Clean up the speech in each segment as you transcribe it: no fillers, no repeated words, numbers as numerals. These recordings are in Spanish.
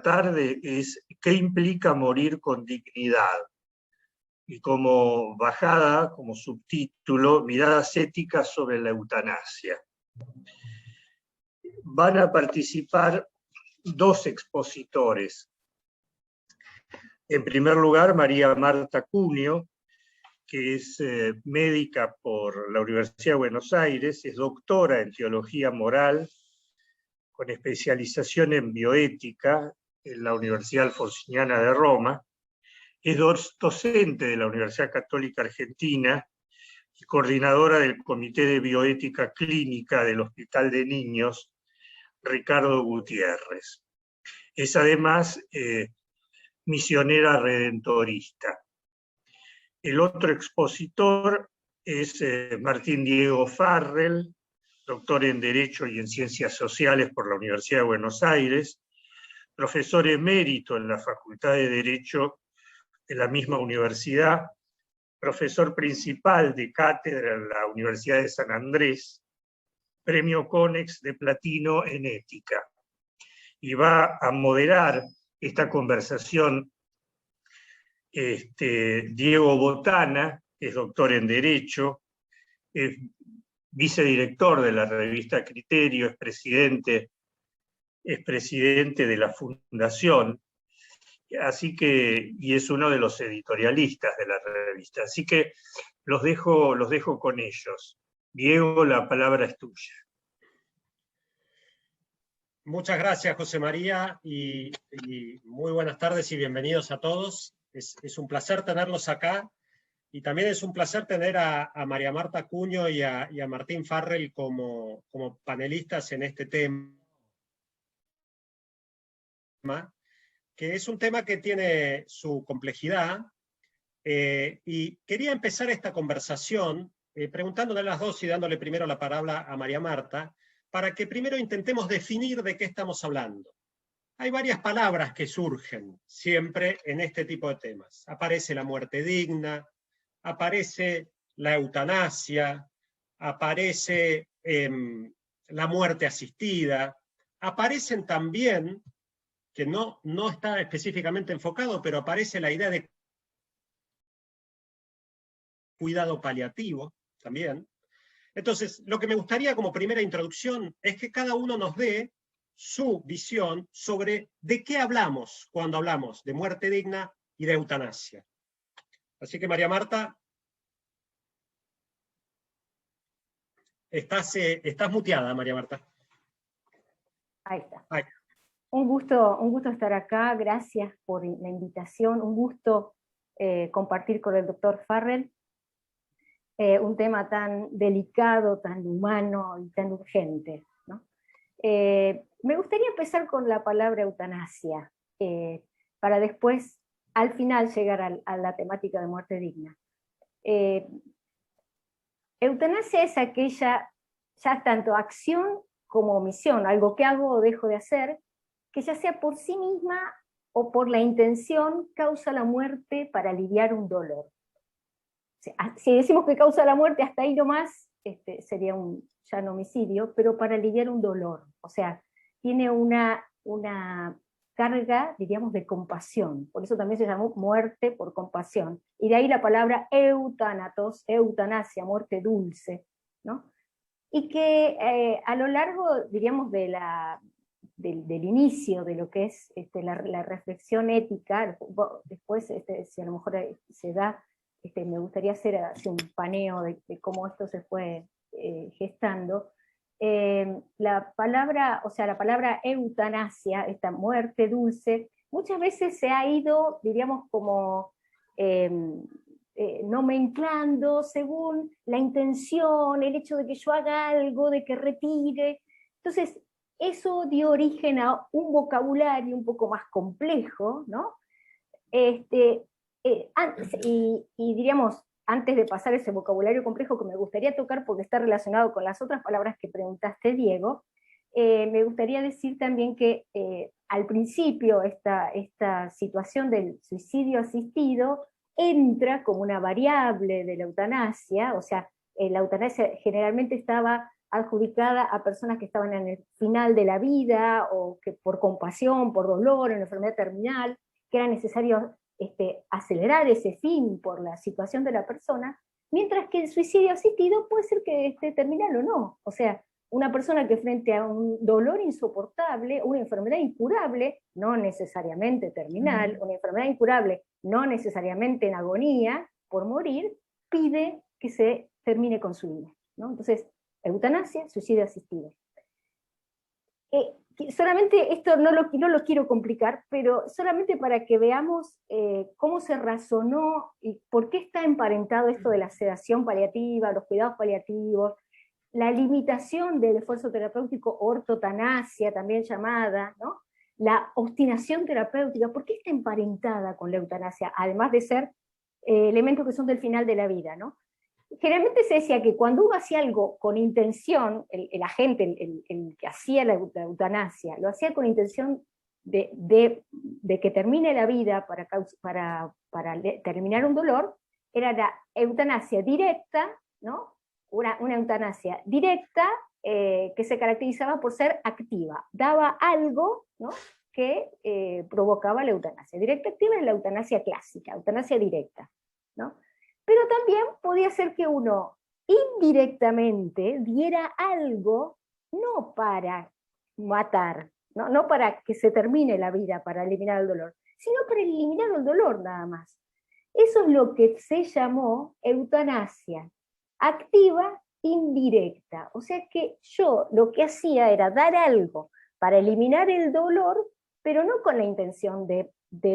tarde es ¿qué implica morir con dignidad? Y como bajada, como subtítulo, miradas éticas sobre la eutanasia. Van a participar dos expositores. En primer lugar, María Marta Cunio, que es médica por la Universidad de Buenos Aires, es doctora en teología moral, con especialización en bioética en la Universidad Alfonsiniana de Roma, es docente de la Universidad Católica Argentina y coordinadora del Comité de Bioética Clínica del Hospital de Niños Ricardo Gutiérrez. Es además misionera redentorista. El otro expositor es Martín Diego Farrell, doctor en Derecho y en Ciencias Sociales por la Universidad de Buenos Aires, profesor emérito en la Facultad de Derecho de la misma universidad, profesor principal de cátedra en la Universidad de San Andrés, premio Conex de Platino en Ética. Y va a moderar esta conversación Diego Botana, que es doctor en Derecho, es vicedirector de la revista Criterio, es presidente de la Fundación, así que, y es uno de los editorialistas de la revista. Así que los dejo con ellos. Diego, la palabra es tuya. Muchas gracias, José María, y muy buenas tardes y bienvenidos a todos. Es un placer tenerlos acá, y también es un placer tener a María Marta Cunio y a Martín Farrell como panelistas en este tema, que es un tema que tiene su complejidad, y quería empezar esta conversación preguntándole a las dos y dándole primero la palabra a María Marta, para que primero intentemos definir de qué estamos hablando. Hay varias palabras que surgen siempre en este tipo de temas. Aparece la muerte digna, aparece la eutanasia, aparece la muerte asistida, aparecen también, que no está específicamente enfocado, pero aparece la idea de cuidado paliativo también. Entonces, lo que me gustaría como primera introducción es que cada uno nos dé su visión sobre de qué hablamos cuando hablamos de muerte digna y de eutanasia. Así que, María Marta, estás muteada, María Marta. Ahí está. Ahí. Un gusto estar acá, gracias por la invitación, un gusto compartir con el doctor Farrell un tema tan delicado, tan humano y tan urgente, ¿no? Me gustaría empezar con la palabra eutanasia, para después, al final, llegar a la temática de muerte digna. Eutanasia es aquella, ya tanto acción como omisión, algo que hago o dejo de hacer, que ya sea por sí misma o por la intención causa la muerte para aliviar un dolor. Si decimos que causa la muerte, hasta ahí nomás sería ya un homicidio, pero para aliviar un dolor. O sea, tiene una carga, diríamos, de compasión. Por eso también se llamó muerte por compasión. Y de ahí la palabra eutanatos, eutanasia, muerte dulce, ¿no? Y que a lo largo, diríamos, del inicio de lo que es la reflexión ética, después, si a lo mejor se da, me gustaría hacer un paneo de cómo esto se fue gestando. La palabra eutanasia, esta muerte dulce, muchas veces se ha ido, diríamos, como nomenclando según la intención, el hecho de que yo haga algo, de que retire. Entonces, eso dio origen a un vocabulario un poco más complejo, ¿no? Y diríamos, antes de pasar ese vocabulario complejo que me gustaría tocar porque está relacionado con las otras palabras que preguntaste, Diego, me gustaría decir también que al principio esta situación del suicidio asistido entra como una variable de la eutanasia, o sea, la eutanasia generalmente estaba adjudicada a personas que estaban en el final de la vida, o que por compasión, por dolor, en enfermedad terminal, que era necesario acelerar ese fin por la situación de la persona, mientras que el suicidio asistido puede ser que esté terminal o no. O sea, una persona que frente a un dolor insoportable, una enfermedad incurable, no necesariamente terminal, una enfermedad incurable, no necesariamente en agonía, por morir, pide que se termine con su vida, ¿no? Entonces, eutanasia, suicidio asistido. Solamente esto no lo quiero complicar, pero solamente para que veamos cómo se razonó y por qué está emparentado esto de la sedación paliativa, los cuidados paliativos, la limitación del esfuerzo terapéutico, ortotanasia también llamada, ¿no? La obstinación terapéutica, ¿por qué está emparentada con la eutanasia? Además de ser elementos que son del final de la vida, ¿no? Generalmente se decía que cuando uno hacía algo con intención, el agente, el que hacía la eutanasia, lo hacía con intención de que termine la vida para terminar un dolor, era la eutanasia directa, ¿no? Una eutanasia directa que se caracterizaba por ser activa, daba algo, ¿no?, que provocaba la eutanasia. Directa activa es la eutanasia clásica, eutanasia directa, ¿no? Pero también podía ser que uno indirectamente diera algo, no para matar, no para que se termine la vida, para eliminar el dolor, sino para eliminar el dolor nada más. Eso es lo que se llamó eutanasia activa indirecta. O sea que yo lo que hacía era dar algo para eliminar el dolor, pero no con la intención de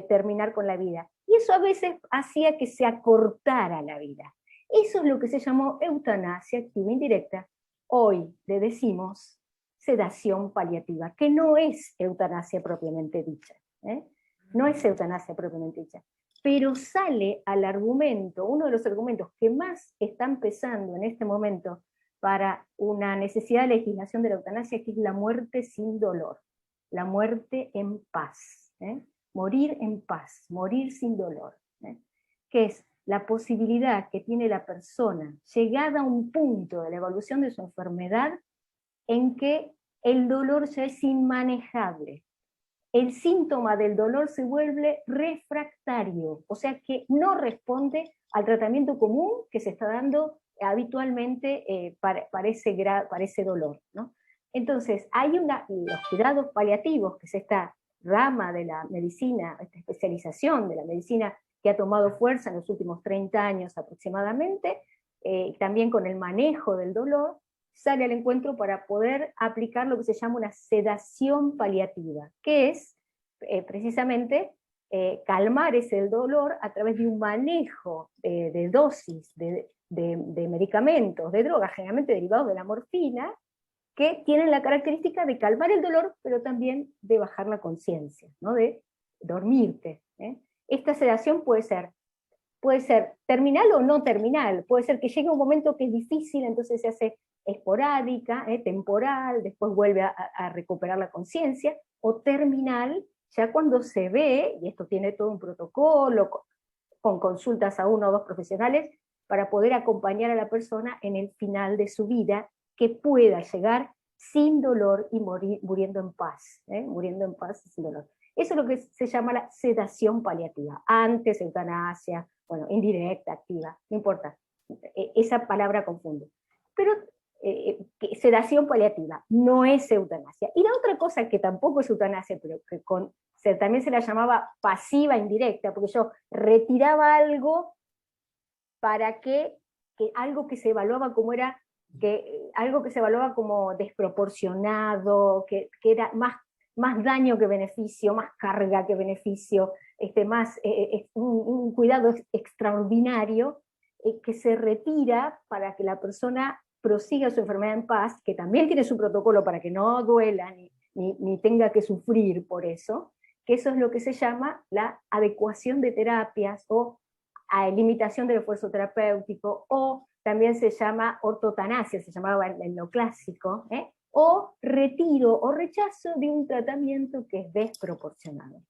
terminar con la vida. Y eso a veces hacía que se acortara la vida. Eso es lo que se llamó eutanasia activa indirecta. Hoy le decimos sedación paliativa, que no es eutanasia propiamente dicha. No es eutanasia propiamente dicha. Pero sale al argumento, uno de los argumentos que más están pesando en este momento para una necesidad de legislación de la eutanasia, que es la muerte sin dolor, la muerte en paz. Morir en paz, morir sin dolor, que es la posibilidad que tiene la persona, llegada a un punto de la evolución de su enfermedad, en que el dolor ya es inmanejable. El síntoma del dolor se vuelve refractario, o sea que no responde al tratamiento común que se está habitualmente para ese dolor, ¿no? Entonces, los cuidados paliativos, que es esta rama de la medicina, esta especialización de la medicina que ha tomado fuerza en los últimos 30 años aproximadamente, también con el manejo del dolor, sale al encuentro para poder aplicar lo que se llama una sedación paliativa, que es precisamente calmar ese dolor a través de un manejo de dosis de medicamentos, de drogas, generalmente derivados de la morfina, que tienen la característica de calmar el dolor, pero también de bajar la conciencia, ¿no?, de dormirte. Esta sedación puede ser terminal o no terminal, puede ser que llegue un momento que es difícil, entonces se hace esporádica, temporal, después vuelve a recuperar la conciencia, o terminal, ya cuando se ve, y esto tiene todo un protocolo, con consultas a 1 o 2 profesionales, para poder acompañar a la persona en el final de su vida, que pueda llegar sin dolor y muriendo en paz, muriendo en paz y sin dolor. Eso es lo que se llama la sedación paliativa. Antes, eutanasia, bueno, indirecta, activa, no importa. Esa palabra confunde. Pero sedación paliativa no es eutanasia. Y la otra cosa que tampoco es eutanasia, pero que también se la llamaba pasiva indirecta, porque yo retiraba algo para que algo que se evaluaba como algo que se evaluaba como desproporcionado, que era más daño que beneficio, más carga que beneficio, un cuidado extraordinario, que se retira para que la persona prosiga su enfermedad en paz, que también tiene su protocolo para que no duela ni tenga que sufrir por eso, que eso es lo que se llama la adecuación de terapias o limitación del esfuerzo terapéutico, o también se llama ortotanasia, se llamaba en lo clásico, o retiro o rechazo de un tratamiento que es desproporcionado.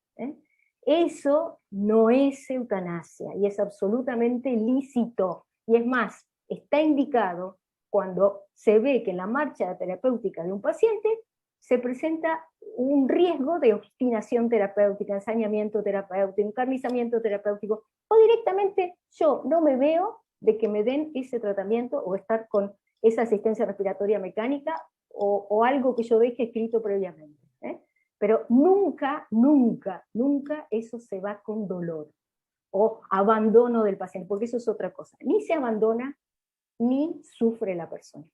Eso no es eutanasia y es absolutamente lícito, y es más, está indicado cuando se ve que en la marcha terapéutica de un paciente se presenta un riesgo de obstinación terapéutica, ensañamiento terapéutico, encarnizamiento terapéutico, o directamente yo no me veo de que me den ese tratamiento o estar con esa asistencia respiratoria mecánica o algo que yo deje escrito previamente. Pero nunca, nunca, nunca eso se va con dolor o abandono del paciente, porque eso es otra cosa. Ni se abandona, ni sufre la persona.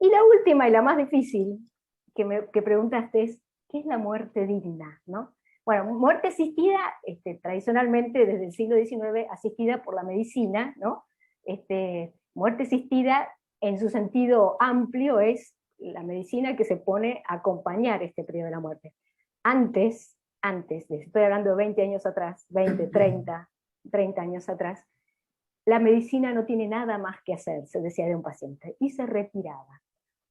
Y la última y la más difícil que preguntaste es, ¿qué es la muerte digna? ¿No? Bueno, muerte asistida, tradicionalmente desde el siglo XIX, asistida por la medicina, ¿no? Muerte asistida en su sentido amplio es la medicina que se pone a acompañar este periodo de la muerte. Antes, estoy hablando de 20 años atrás, 20, 30 años atrás, la medicina no tiene nada más que hacer, se decía de un paciente, y se retiraba.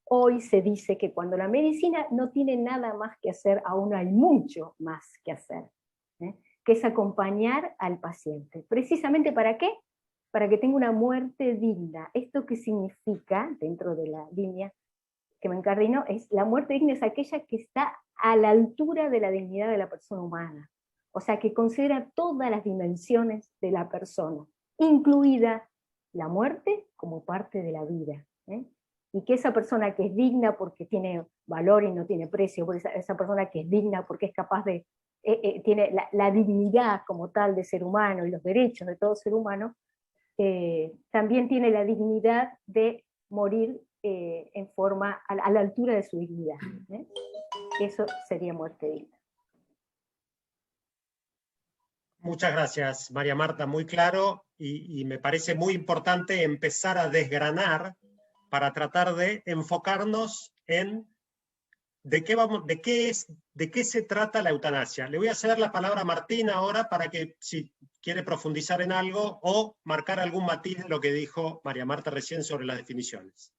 Hoy se dice que cuando la medicina no tiene nada más que hacer, aún hay mucho más que hacer, que es acompañar al paciente. ¿Precisamente para qué? Para que tenga una muerte digna. ¿Esto qué significa, dentro de la línea que me encardino? Es la muerte digna es aquella que está a la altura de la dignidad de la persona humana. O sea, que considera todas las dimensiones de la persona, incluida la muerte como parte de la vida. Y que esa persona que es digna porque tiene valor y no tiene precio, por esa persona que es digna porque es capaz de, tiene la dignidad como tal de ser humano y los derechos de todo ser humano, también tiene la dignidad de morir en forma, a la altura de su dignidad. Eso sería muerte digna. Muchas gracias, María Marta, muy claro, y me parece muy importante empezar a desgranar para tratar de enfocarnos en de qué se trata la eutanasia. Le voy a ceder la palabra a Martín ahora para que, si quiere profundizar en algo o marcar algún matiz de lo que dijo María Marta recién sobre las definiciones.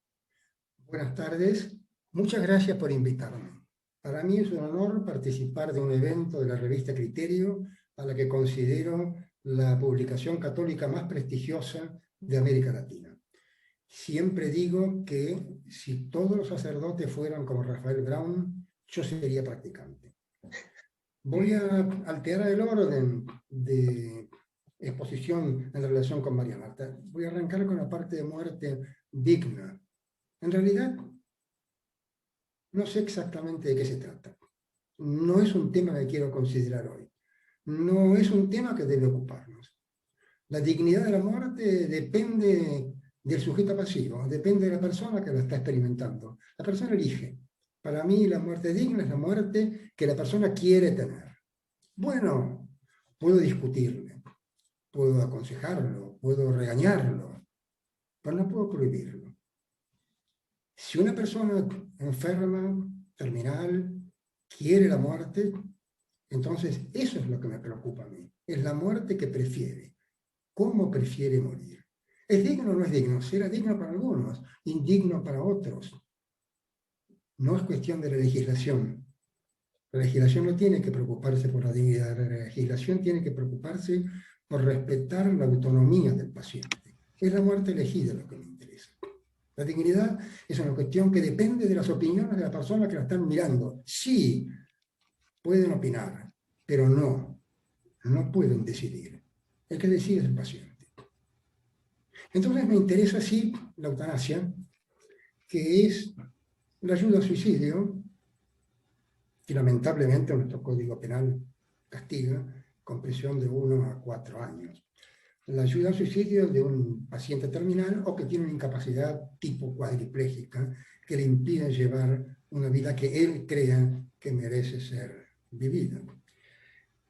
Buenas tardes, muchas gracias por invitarme. Para mí es un honor participar de un evento de la revista Criterio, a la que considero la publicación católica más prestigiosa de América Latina. Siempre digo que si todos los sacerdotes fueran como Rafael Brown, yo sería practicante. Voy a alterar el orden de exposición en relación con María Marta. Voy a arrancar con la parte de muerte digna. En realidad, no sé exactamente de qué se trata. No es un tema que quiero considerar hoy. No es un tema que debe ocuparnos. La dignidad de la muerte depende del sujeto pasivo, depende de la persona que la está experimentando. La persona elige. Para mí la muerte digna es la muerte que la persona quiere tener. Bueno, puedo discutirle, puedo aconsejarlo, puedo regañarlo, pero no puedo prohibirlo. Si una persona enferma, terminal, quiere la muerte, entonces eso es lo que me preocupa a mí. Es la muerte que prefiere. ¿Cómo prefiere morir? ¿Es digno o no es digno? Será digno para algunos, indigno para otros. No es cuestión de la legislación. La legislación no tiene que preocuparse por la dignidad. La legislación tiene que preocuparse por respetar la autonomía del paciente. Es la muerte elegida lo que me interesa. La dignidad es una cuestión que depende de las opiniones de la persona que la están mirando. Sí, pueden opinar, pero no pueden decidir. El que decide es el paciente. Entonces me interesa sí la eutanasia, que es la ayuda al suicidio, que lamentablemente nuestro Código Penal castiga con prisión de 1 a 4 años. La ayuda al suicidio de un paciente terminal o que tiene una incapacidad tipo cuadriplégica que le impide llevar una vida que él crea que merece ser vivida.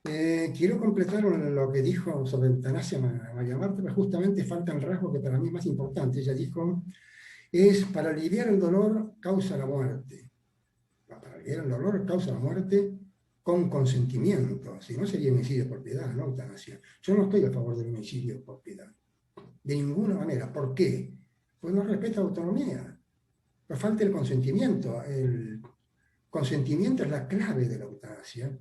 Quiero completar lo que dijo sobre eutanasia María Marta, pero justamente falta el rasgo que para mí es más importante. Ella dijo, es para aliviar el dolor causa la muerte. Para aliviar el dolor causa la muerte con consentimiento, si no sería homicidio por piedad, no eutanasia. Yo no estoy a favor del homicidio por piedad, de ninguna manera. ¿Por qué? Pues no respeta la autonomía, pero falta el consentimiento. El consentimiento es la clave de la eutanasia,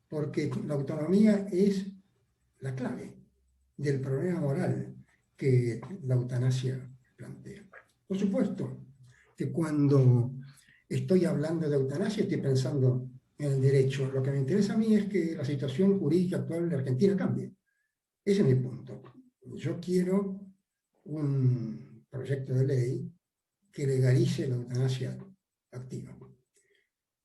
porque la autonomía es la clave del problema moral que la eutanasia plantea. Por supuesto que cuando estoy hablando de eutanasia estoy pensando en el derecho. Lo que me interesa a mí es que la situación jurídica actual de Argentina cambie. Ese es mi punto. Yo quiero un proyecto de ley que legalice la eutanasia activa.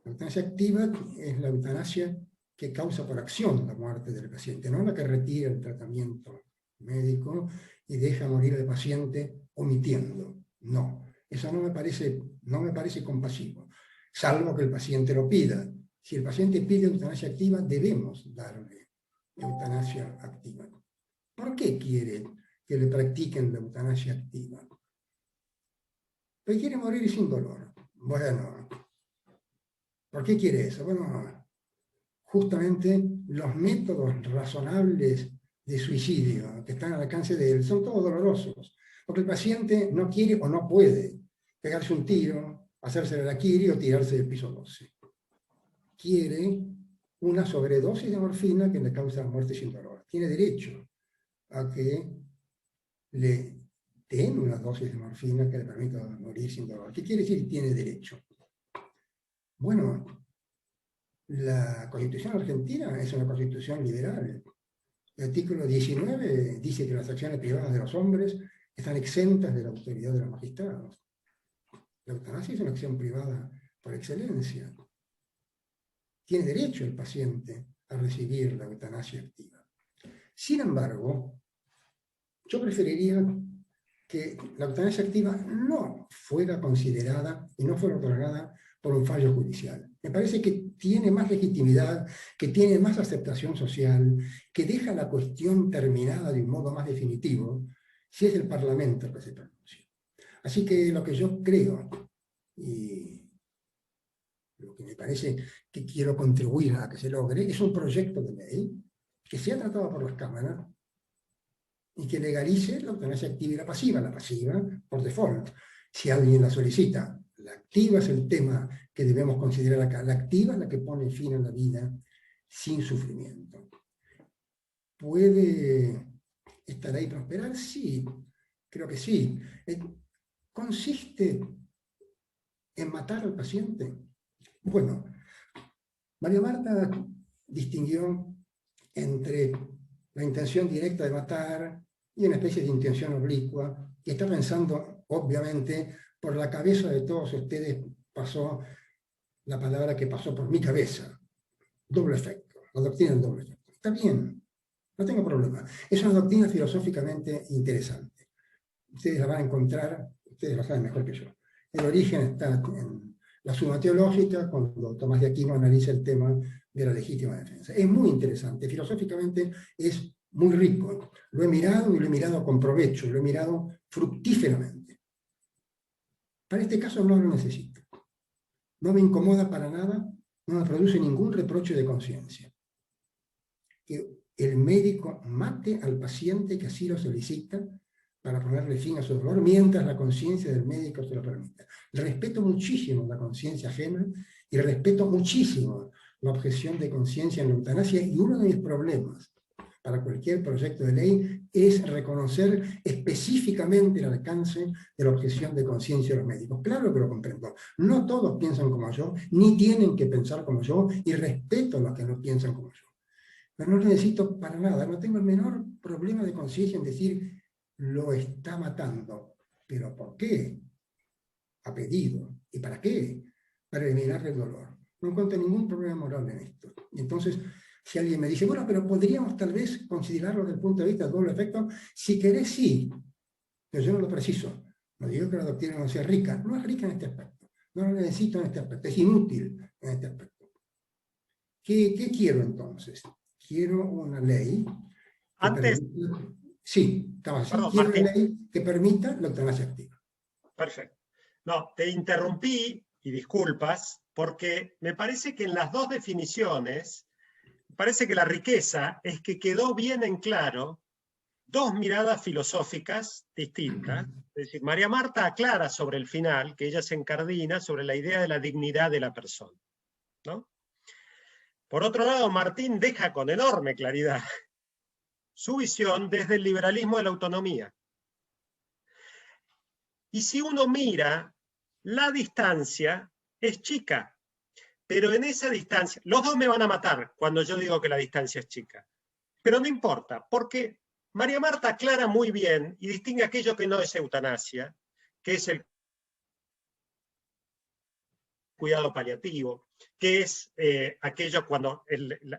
La eutanasia activa es la eutanasia que causa por acción la muerte del paciente, no la que retira el tratamiento médico y deja morir al paciente omitiendo. No, eso no me parece compasivo, salvo que el paciente lo pida. Si el paciente pide eutanasia activa, debemos darle eutanasia activa. ¿Por qué quiere que le practiquen la eutanasia activa? Porque quiere morir sin dolor. Bueno, ¿por qué quiere eso? Bueno, justamente los métodos razonables de suicidio que están al alcance de él son todos dolorosos, porque el paciente no quiere o no puede pegarse un tiro, hacerse el harakiri o tirarse del piso 12. Quiere una sobredosis de morfina que le causa muerte sin dolor. Tiene derecho a que le den una dosis de morfina que le permita morir sin dolor. ¿Qué quiere decir tiene derecho? Bueno, la Constitución argentina es una constitución liberal. El artículo 19 dice que las acciones privadas de los hombres están exentas de la autoridad de los magistrados. La eutanasia es una acción privada por excelencia. Tiene derecho el paciente a recibir la eutanasia activa. Sin embargo, yo preferiría que la eutanasia activa no fuera considerada y no fuera otorgada por un fallo judicial. Me parece que tiene más legitimidad, que tiene más aceptación social, que deja la cuestión terminada de un modo más definitivo, si es el Parlamento que se pronuncia. Así que lo que yo creo, y lo que me parece que quiero contribuir a que se logre, es un proyecto de ley que sea tratado por las cámaras y que legalice la eutanasia activa y la pasiva por default, si alguien la solicita. La activa es el tema que debemos considerar acá. La activa es la que pone fin a la vida sin sufrimiento. ¿Puede esta ley prosperar? Sí, creo que sí. ¿Consiste en matar al paciente? Bueno, María Marta distinguió entre la intención directa de matar y una especie de intención oblicua, que está pensando, obviamente, por la cabeza de todos ustedes pasó la palabra que pasó por mi cabeza, doble efecto, la doctrina del doble efecto. Está bien, no tengo problema. Es una doctrina filosóficamente interesante. Ustedes la van a encontrar, ustedes lo saben mejor que yo. El origen está en la Suma Teológica, cuando Tomás de Aquino analiza el tema de la legítima defensa. Es muy interesante, filosóficamente es muy rico. Lo he mirado y lo he mirado con provecho, lo he mirado fructíferamente. Para este caso no lo necesito. No me incomoda para nada, no me produce ningún reproche de conciencia. Que el médico mate al paciente que así lo solicita para ponerle fin a su dolor, mientras la conciencia del médico se lo permita. Respeto muchísimo la conciencia ajena y respeto muchísimo la objeción de conciencia en la eutanasia, y uno de mis problemas para cualquier proyecto de ley es reconocer específicamente el alcance de la objeción de conciencia de los médicos. Claro que lo comprendo. No todos piensan como yo, ni tienen que pensar como yo, y respeto a los que no piensan como yo. Pero no lo necesito para nada. No tengo el menor problema de conciencia en decir, lo está matando. ¿Pero por qué? ¿A pedido? ¿Y para qué? Para eliminar el dolor. No encuentro ningún problema moral en esto. Y entonces, si alguien me dice, bueno, pero podríamos tal vez considerarlo desde el punto de vista del doble efecto, si querés, sí, pero yo no lo preciso. No digo que la doctrina no sea rica, no es rica en este aspecto, no lo necesito en este aspecto, es inútil en este aspecto. ¿Qué quiero entonces? Quiero una ley que permita... Sí, estaba así. Perdón, quiero Martín. una ley que permita la eutanasia activa. Perfecto. No, te interrumpí, y disculpas, porque me parece que en las dos definiciones, parece que la riqueza es que quedó bien en claro dos miradas filosóficas distintas. Es decir, María Marta aclara sobre el final que ella se encardina sobre la idea de la dignidad de la persona, ¿no? Por otro lado, Martín deja con enorme claridad su visión desde el liberalismo de la autonomía. Y si uno mira, la distancia es chica. Pero en esa distancia, los dos me van a matar cuando yo digo que la distancia es chica. Pero no importa, porque María Marta aclara muy bien y distingue aquello que no es eutanasia, que es el cuidado paliativo, que es aquello cuando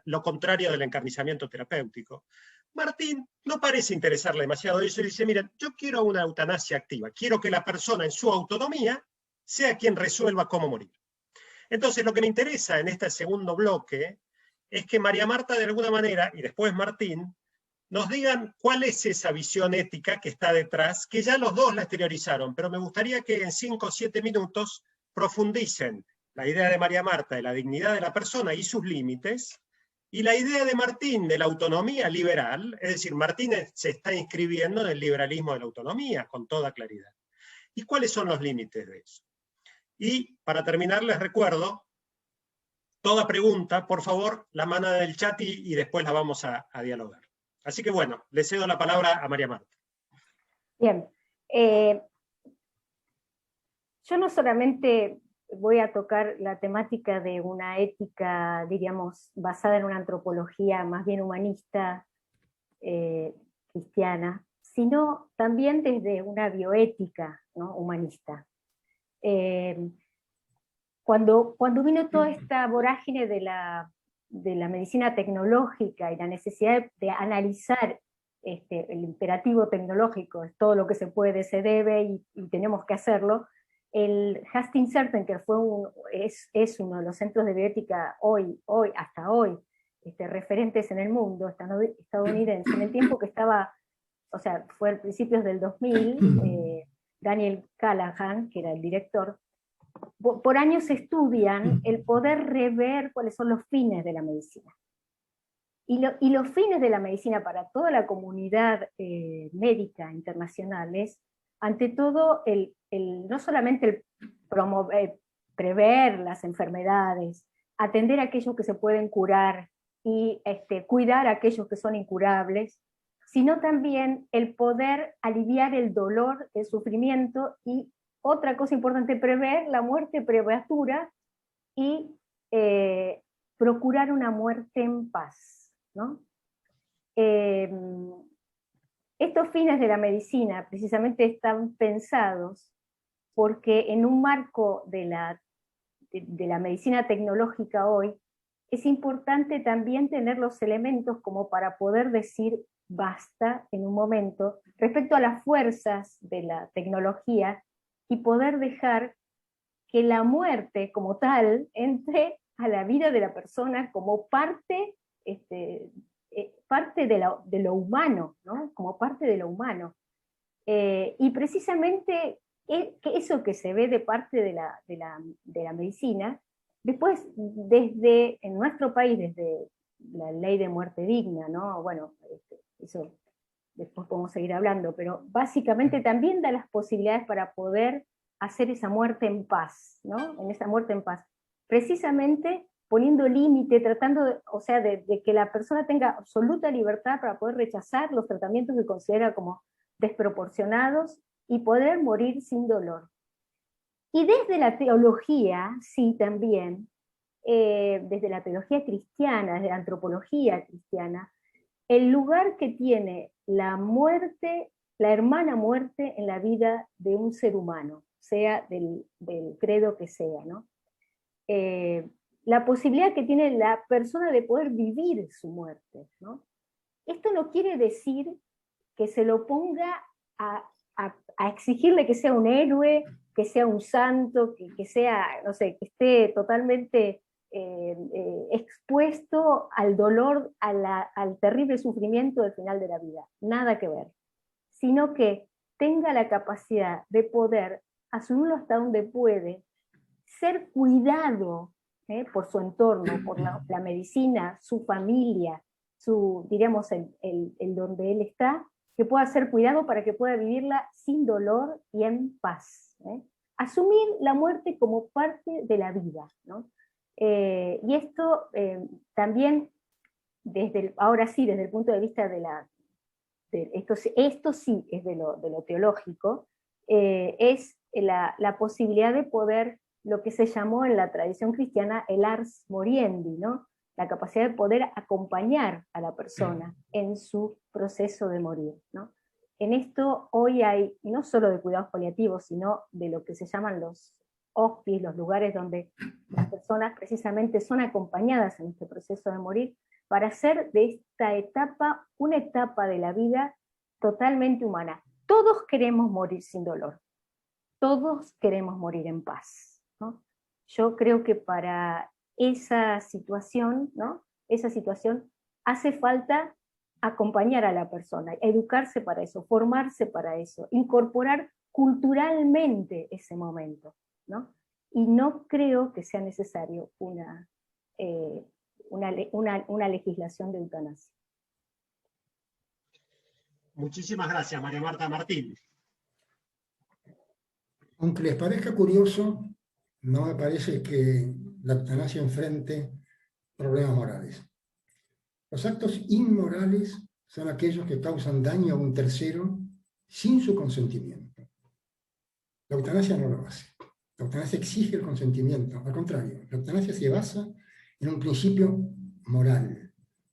lo contrario del encarnizamiento terapéutico. Martín no parece interesarle demasiado eso y dice, miren, yo quiero una eutanasia activa, quiero que la persona en su autonomía sea quien resuelva cómo morir. Entonces, lo que me interesa en este segundo bloque es que María Marta, de alguna manera, y después Martín, nos digan cuál es esa visión ética que está detrás, que ya los dos la exteriorizaron, pero me gustaría que en 5 o 7 minutos profundicen la idea de María Marta de la dignidad de la persona y sus límites, y la idea de Martín de la autonomía liberal, es decir, Martín se está inscribiendo en el liberalismo de la autonomía con toda claridad. ¿Y cuáles son los límites de eso? Y para terminar les recuerdo, toda pregunta, por favor, la manda del chat y después la vamos a dialogar. Así que bueno, le cedo la palabra a María Marta. Bien. Yo no solamente voy a tocar la temática de una ética, diríamos, basada en una antropología más bien humanista, cristiana, sino también desde una bioética, ¿no?, humanista. Cuando vino toda esta vorágine de la medicina tecnológica y la necesidad de analizar el imperativo tecnológico, es todo lo que se puede, se debe y tenemos que hacerlo, el Hastings Certain, que es uno de los centros de bioética hasta hoy, referentes en el mundo estadounidense, en el tiempo que estaba, o sea, fue a principios del 2000, Daniel Callahan, que era el director, por años estudian el poder rever cuáles son los fines de la medicina. Y los fines de la medicina para toda la comunidad médica internacional es, ante todo, no solamente el prever las enfermedades, atender a aquellos que se pueden curar y cuidar a aquellos que son incurables, sino también el poder aliviar el dolor, el sufrimiento y, otra cosa importante, prever la muerte prematura y procurar una muerte en paz, ¿no? Estos fines de la medicina precisamente están pensados porque en un marco de la medicina tecnológica hoy es importante también tener los elementos como para poder decir basta en un momento respecto a las fuerzas de la tecnología y poder dejar que la muerte como tal entre a la vida de la persona como parte de lo humano, ¿no? Como parte de lo humano. Y precisamente eso que se ve de parte de la medicina, después en nuestro país, desde la ley de muerte digna, ¿no? Bueno, eso después podemos seguir hablando, pero básicamente también da las posibilidades para poder hacer esa muerte en paz, ¿no? En esa muerte en paz. Precisamente poniendo límite, tratando de que la persona tenga absoluta libertad para poder rechazar los tratamientos que considera como desproporcionados y poder morir sin dolor. Y desde la teología, sí, también, desde la teología cristiana, desde la antropología cristiana, el lugar que tiene la muerte, la hermana muerte en la vida de un ser humano, sea del credo que sea, ¿no? La posibilidad que tiene la persona de poder vivir su muerte, ¿no? Esto no quiere decir que se lo ponga a exigirle que sea un héroe, que sea un santo, que sea, no sé, que esté totalmente expuesto al dolor, al terrible sufrimiento del final de la vida. Nada que ver. Sino que tenga la capacidad de poder asumirlo hasta donde puede, ser cuidado por su entorno, por la medicina, su familia, diríamos, el donde él está, que pueda ser cuidado para que pueda vivirla sin dolor y en paz. Asumir la muerte como parte de la vida, ¿no? Y esto también, ahora sí, desde el punto de vista esto sí es de lo teológico, es la posibilidad de poder, lo que se llamó en la tradición cristiana el ars moriendi, ¿no? La capacidad de poder acompañar a la persona en su proceso de morir, ¿no? En esto hoy hay, no solo de cuidados paliativos, sino de lo que se llaman los hospices, los lugares donde las personas precisamente son acompañadas en este proceso de morir, para hacer de esta etapa una etapa de la vida totalmente humana. Todos queremos morir sin dolor, todos queremos morir en paz, ¿no? Yo creo que para esa situación, ¿no? Esa situación hace falta acompañar a la persona, educarse para eso, formarse para eso, incorporar culturalmente ese momento, ¿no? Y no creo que sea necesario una legislación de eutanasia. Muchísimas gracias, María Marta Martín. Aunque les parezca curioso, no me parece que la eutanasia enfrente problemas morales. Los actos inmorales son aquellos que causan daño a un tercero sin su consentimiento. La eutanasia no lo hace. La eutanasia exige el consentimiento. Al contrario, la eutanasia se basa en un principio moral,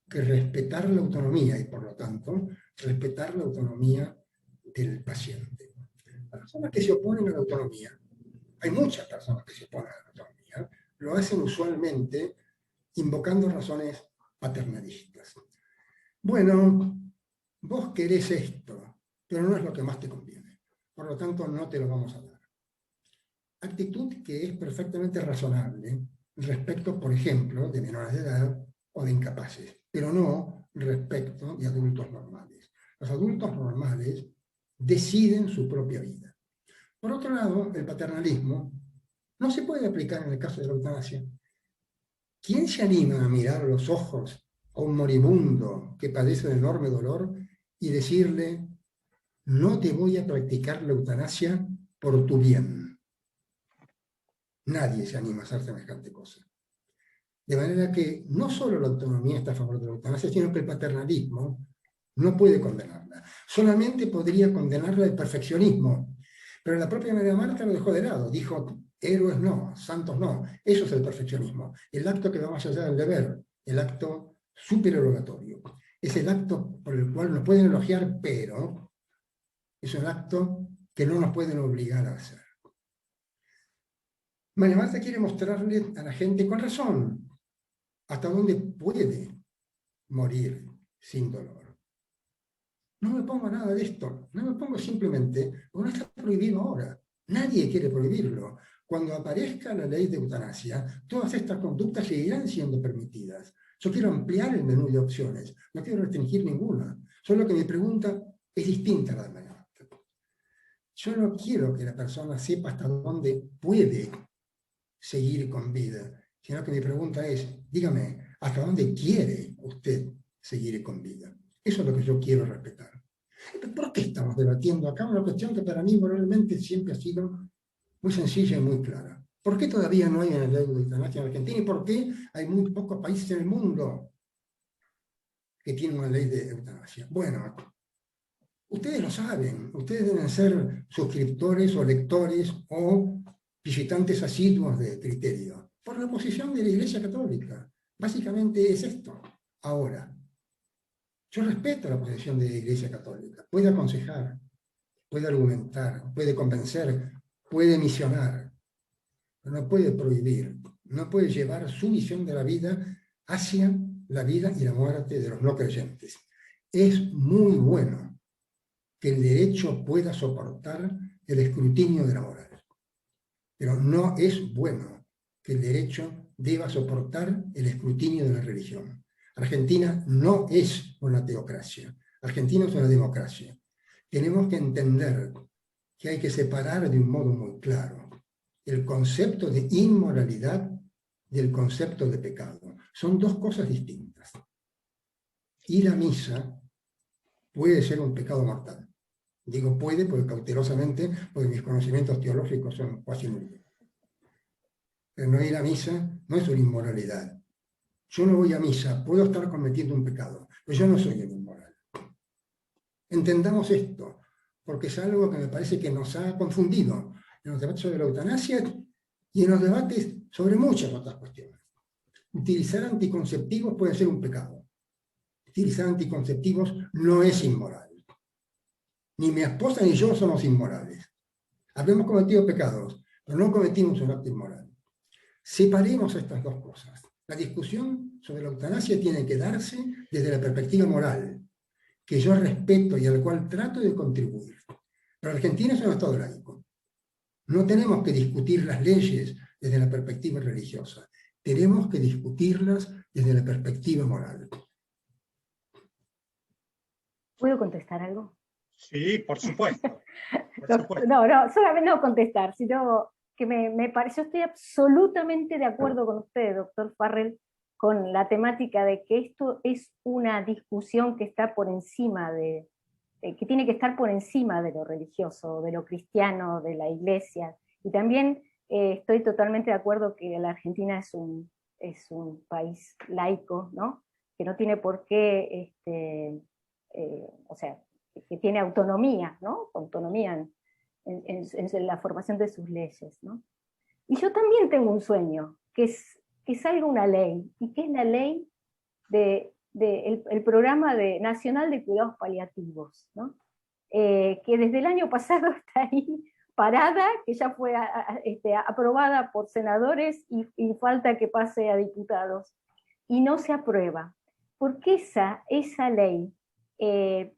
que es respetar la autonomía y, por lo tanto, respetar la autonomía del paciente. Las personas que se oponen a la autonomía, hay muchas personas que se oponen a la autonomía, lo hacen usualmente invocando razones paternalistas. Bueno, vos querés esto, pero no es lo que más te conviene. Por lo tanto, no te lo vamos a dar. Actitud que es perfectamente razonable respecto, por ejemplo, de menores de edad o de incapaces, pero no respecto de adultos normales. Los adultos normales deciden su propia vida. Por otro lado, el paternalismo no se puede aplicar en el caso de la eutanasia. ¿Quién se anima a mirar a los ojos a un moribundo que padece un enorme dolor y decirle, no te voy a practicar la eutanasia por tu bien? Nadie se anima a hacer semejante cosa. De manera que no solo la autonomía está a favor de la eutanasia, sino que el paternalismo no puede condenarla. Solamente podría condenarla el perfeccionismo. Pero la propia María Marta lo dejó de lado. Dijo, héroes no, santos no. Eso es el perfeccionismo. El acto que va más allá del deber. El acto supererogatorio. Es el acto por el cual nos pueden elogiar, pero es un acto que no nos pueden obligar a hacer. María Marta quiere mostrarle a la gente con razón hasta dónde puede morir sin dolor. No me pongo nada de esto, no me pongo simplemente, porque no está prohibido ahora. Nadie quiere prohibirlo. Cuando aparezca la ley de eutanasia, todas estas conductas seguirán siendo permitidas. Yo quiero ampliar el menú de opciones, no quiero restringir ninguna. Solo que mi pregunta es distinta a la de María Marta. Yo no quiero que la persona sepa hasta dónde puede seguir con vida, sino que mi pregunta es, dígame, ¿hasta dónde quiere usted seguir con vida? Eso es lo que yo quiero respetar. ¿Por qué estamos debatiendo acá una cuestión que para mí moralmente siempre ha sido muy sencilla y muy clara? ¿Por qué todavía no hay una ley de eutanasia en Argentina? ¿Y por qué hay muy pocos países en el mundo que tienen una ley de eutanasia? Bueno, ustedes lo saben, ustedes deben ser suscriptores o lectores o visitantes asiduos de Criterio, por la posición de la Iglesia Católica. Básicamente es esto. Ahora, yo respeto la posición de la Iglesia Católica. Puede aconsejar, puede argumentar, puede convencer, puede misionar, pero no puede prohibir, no puede llevar su visión de la vida hacia la vida y la muerte de los no creyentes. Es muy bueno que el derecho pueda soportar el escrutinio de la moral. Pero no es bueno que el derecho deba soportar el escrutinio de la religión. Argentina no es una teocracia. Argentina es una democracia. Tenemos que entender que hay que separar de un modo muy claro el concepto de inmoralidad del concepto de pecado. Son dos cosas distintas. Ir a misa puede ser un pecado mortal. Digo puede porque cautelosamente, porque mis conocimientos teológicos son casi nulos. Pero no ir a misa no es una inmoralidad. Yo no voy a misa, puedo estar cometiendo un pecado, pero yo no soy un inmoral. Entendamos esto. porque es algo que me parece que nos ha confundido en los debates sobre la eutanasia y en los debates sobre muchas otras cuestiones. Utilizar anticonceptivos puede ser un pecado. Utilizar anticonceptivos no es inmoral. Ni mi esposa ni yo somos inmorales. Habremos cometido pecados, pero no cometimos un acto inmoral. Separemos estas dos cosas. La discusión sobre la eutanasia tiene que darse desde la perspectiva moral, que yo respeto y al cual trato de contribuir. Pero Argentina es un Estado laico. No tenemos que discutir las leyes desde la perspectiva religiosa. Tenemos que discutirlas desde la perspectiva moral. ¿Puedo contestar algo? Sí, por supuesto. Por supuesto. No, solamente no contestar, sino que me parece, yo estoy absolutamente de acuerdo con usted, doctor Farrell, con la temática de que esto es una discusión que está por encima que tiene que estar por encima de lo religioso, de lo cristiano, de la iglesia. Y también estoy totalmente de acuerdo que la Argentina es un país laico, ¿no? Que no tiene por qué, o sea, que tiene autonomía, ¿no? Autonomía en la formación de sus leyes, ¿no? Y yo también tengo un sueño, que salga una ley, y que es la ley el programa nacional de cuidados paliativos, ¿no? Que desde el año pasado está ahí parada, que ya fue aprobada por senadores y falta que pase a diputados, y no se aprueba, porque esa ley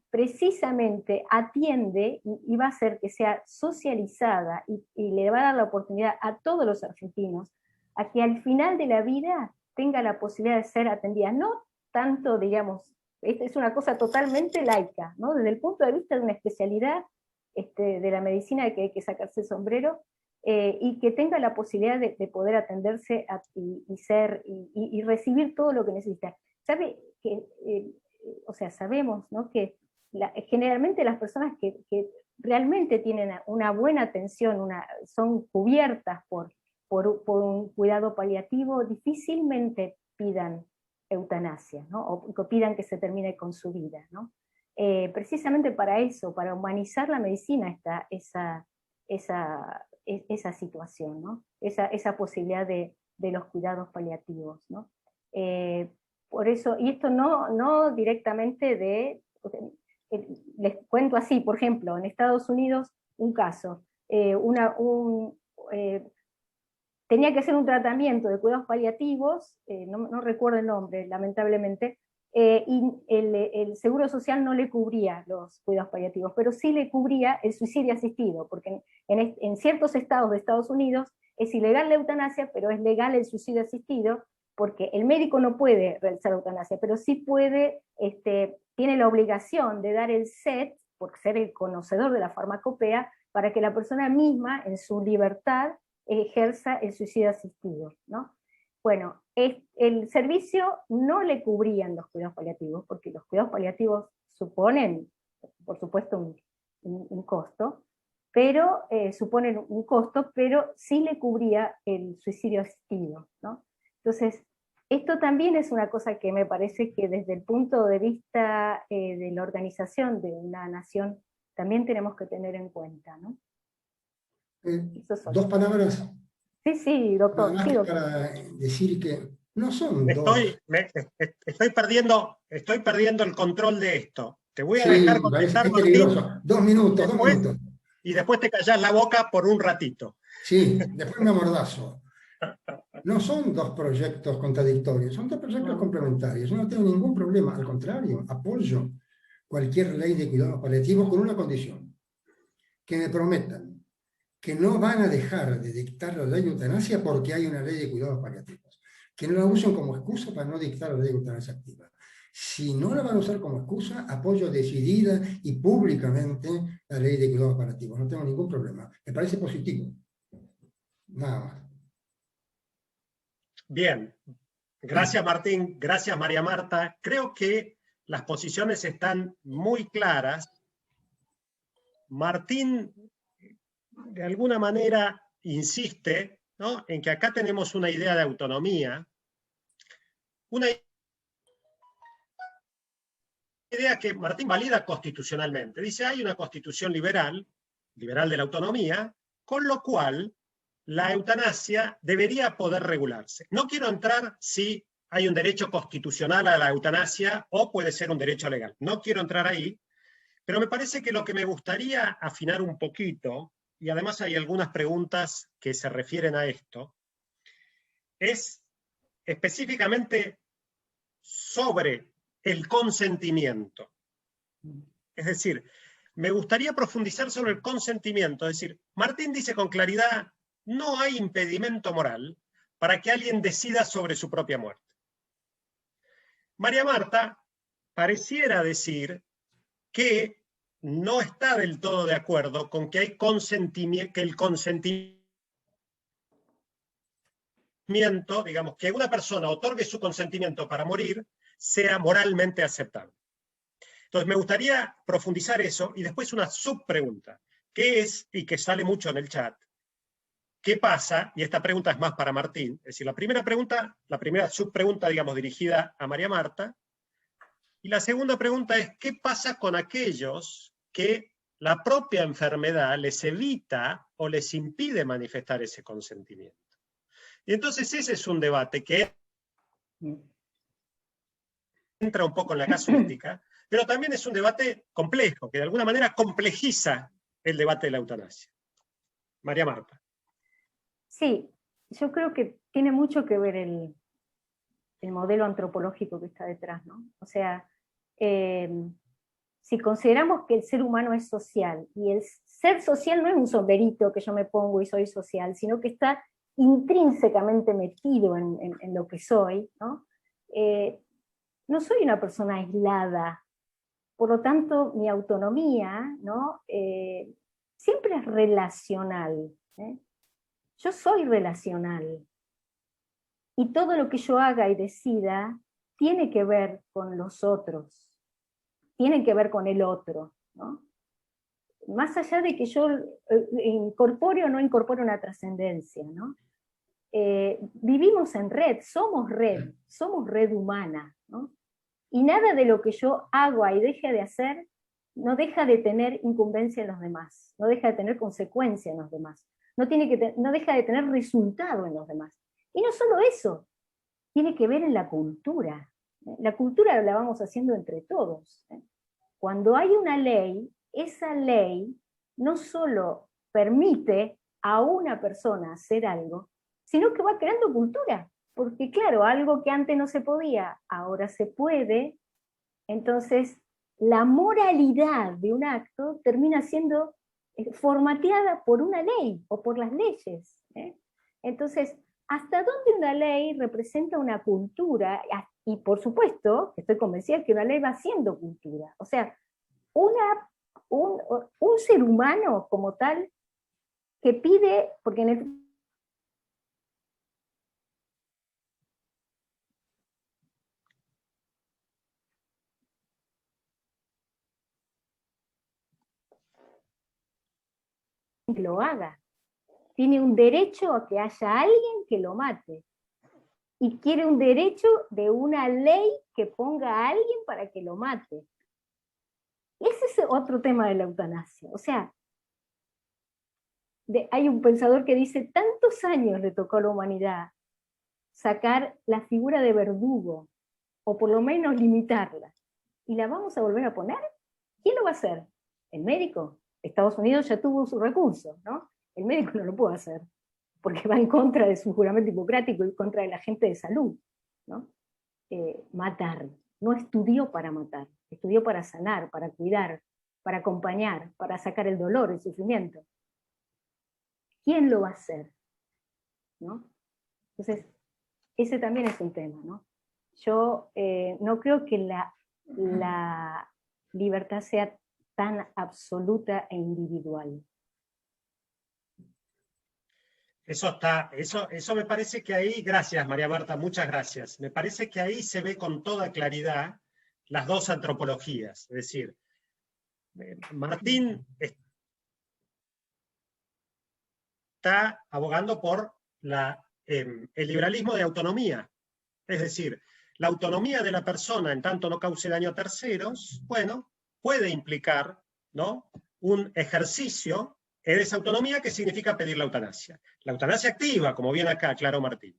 precisamente atiende y va a hacer que sea socializada y le va a dar la oportunidad a todos los argentinos a que al final de la vida tenga la posibilidad de ser atendida, no tanto, digamos, es una cosa totalmente laica, ¿no? Desde el punto de vista de una especialidad de la medicina de que hay que sacarse el sombrero, y que tenga la posibilidad de poder atenderse y recibir todo lo que necesita. ¿Sabe que o sea, sabemos, ¿no?, que generalmente las personas que realmente tienen una buena atención, son cubiertas por un cuidado paliativo, difícilmente pidan eutanasia, ¿no?, o que pidan que se termine con su vida, ¿no? Precisamente para eso, para humanizar la medicina, está esa situación, ¿no? Esa posibilidad de los cuidados paliativos, ¿no? Por eso, y esto no directamente les cuento así, por ejemplo, en Estados Unidos, un caso, tenía que hacer un tratamiento de cuidados paliativos, no recuerdo el nombre, lamentablemente, y el Seguro Social no le cubría los cuidados paliativos, pero sí le cubría el suicidio asistido, porque en ciertos estados de Estados Unidos es ilegal la eutanasia, pero es legal el suicidio asistido, porque el médico no puede realizar eutanasia, pero sí puede, tiene la obligación de dar el SET, por ser el conocedor de la farmacopea, para que la persona misma, en su libertad, ejerza el suicidio asistido, ¿no? Bueno, el servicio no le cubrían los cuidados paliativos, porque los cuidados paliativos suponen, por supuesto, un costo, pero sí le cubría el suicidio asistido, ¿no? Entonces, esto también es una cosa que me parece que desde el punto de vista de la organización de una nación también tenemos que tener en cuenta, ¿no? Dos palabras. Sí, doctor. Nada más sí, que doctor. para decir que no son Estoy perdiendo el control de esto. Te voy a Sí, dejar parece contestar, que es Martín, peligroso. 2 minutos, después, 2 minutos. y después te callás la boca por un ratito. Sí, después me amordazo. No son dos proyectos contradictorios, son dos proyectos complementarios. Yo no tengo ningún problema, al contrario, apoyo cualquier ley de cuidados paliativos con una condición: que me prometan que no van a dejar de dictar la ley de eutanasia porque hay una ley de cuidados paliativos, que no la usen como excusa para no dictar la ley de eutanasia activa. Si no la van a usar como excusa, apoyo decidida y públicamente la ley de cuidados paliativos. No tengo ningún problema. Me parece positivo. Nada más. Bien. Gracias, Martín. Gracias, María Marta. Creo que las posiciones están muy claras. Martín, de alguna manera, insiste, ¿no?, en que acá tenemos una idea de autonomía, una idea que Martín valida constitucionalmente. Dice, hay una constitución liberal de la autonomía, con lo cual la eutanasia debería poder regularse. No quiero entrar si hay un derecho constitucional a la eutanasia o puede ser un derecho legal. No quiero entrar ahí, pero me parece que lo que me gustaría afinar un poquito, y además hay algunas preguntas que se refieren a esto, es específicamente sobre el consentimiento. Es decir, me gustaría profundizar sobre el consentimiento. Es decir, Martín dice con claridad, no hay impedimento moral para que alguien decida sobre su propia muerte. María Marta pareciera decir que no está del todo de acuerdo con que hay consentimiento, que el consentimiento, digamos, que una persona otorgue su consentimiento para morir, sea moralmente aceptable. Entonces me gustaría profundizar eso y después una subpregunta, que es, y que sale mucho en el chat, ¿qué pasa? Y esta pregunta es más para Martín, es decir, la primera subpregunta, digamos, dirigida a María Marta, y la segunda pregunta es, ¿qué pasa con aquellos que la propia enfermedad les evita o les impide manifestar ese consentimiento? Y entonces ese es un debate que entra un poco en la casuística, pero también es un debate complejo, que de alguna manera complejiza el debate de la eutanasia. María Marta. Sí, yo creo que tiene mucho que ver el modelo antropológico que está detrás, ¿no? O sea, si consideramos que el ser humano es social, y el ser social no es un sombrerito que yo me pongo y soy social, sino que está intrínsecamente metido en lo que soy, ¿no? No soy una persona aislada, por lo tanto mi autonomía, ¿no? Siempre es relacional, ¿eh? Yo soy relacional, y todo lo que yo haga y decida tiene que ver con los otros, tiene que ver con el otro, ¿no? Más allá de que yo incorpore o no incorpore una trascendencia, ¿no? Vivimos en red, somos red humana, ¿no? Y nada de lo que yo haga y deje de hacer no deja de tener incumbencia en los demás, no deja de tener consecuencia en los demás, no deja de tener resultado en los demás. Y no solo eso, tiene que ver en la cultura. La cultura la vamos haciendo entre todos. Cuando hay una ley, esa ley no solo permite a una persona hacer algo, sino que va creando cultura. Porque claro, algo que antes no se podía, ahora se puede. Entonces, la moralidad de un acto termina siendo formateada por una ley o por las leyes. Entonces, ¿hasta dónde una ley representa una cultura? Y por supuesto, estoy convencida que una ley va siendo cultura. O sea, un ser humano como tal que pide, porque en el que lo haga, tiene un derecho a que haya alguien que lo mate, y quiere un derecho de una ley que ponga a alguien para que lo mate. Ese es otro tema de la eutanasia. O sea, hay un pensador que dice, tantos años le tocó a la humanidad sacar la figura de verdugo, o por lo menos limitarla, y la vamos a volver a poner. ¿Quién lo va a hacer? ¿El médico? Estados Unidos ya tuvo su recurso, ¿no? El médico no lo puede hacer, porque va en contra de su juramento hipocrático y contra de la gente de salud, ¿no? Matar. No estudió para matar, estudió para sanar, para cuidar, para acompañar, para sacar el dolor, el sufrimiento. ¿Quién lo va a hacer? ¿No? Entonces, ese también es un tema, ¿no? Yo no creo que la libertad sea tan absoluta e individual. Eso me parece que ahí, gracias María Marta, muchas gracias. Me parece que ahí se ve con toda claridad las dos antropologías. Es decir, Martín está abogando por el liberalismo de autonomía. Es decir, la autonomía de la persona en tanto no cause daño a terceros, bueno, puede implicar, ¿no?, un ejercicio en esa autonomía que significa pedir la eutanasia. La eutanasia activa, como bien acá aclaró Martín.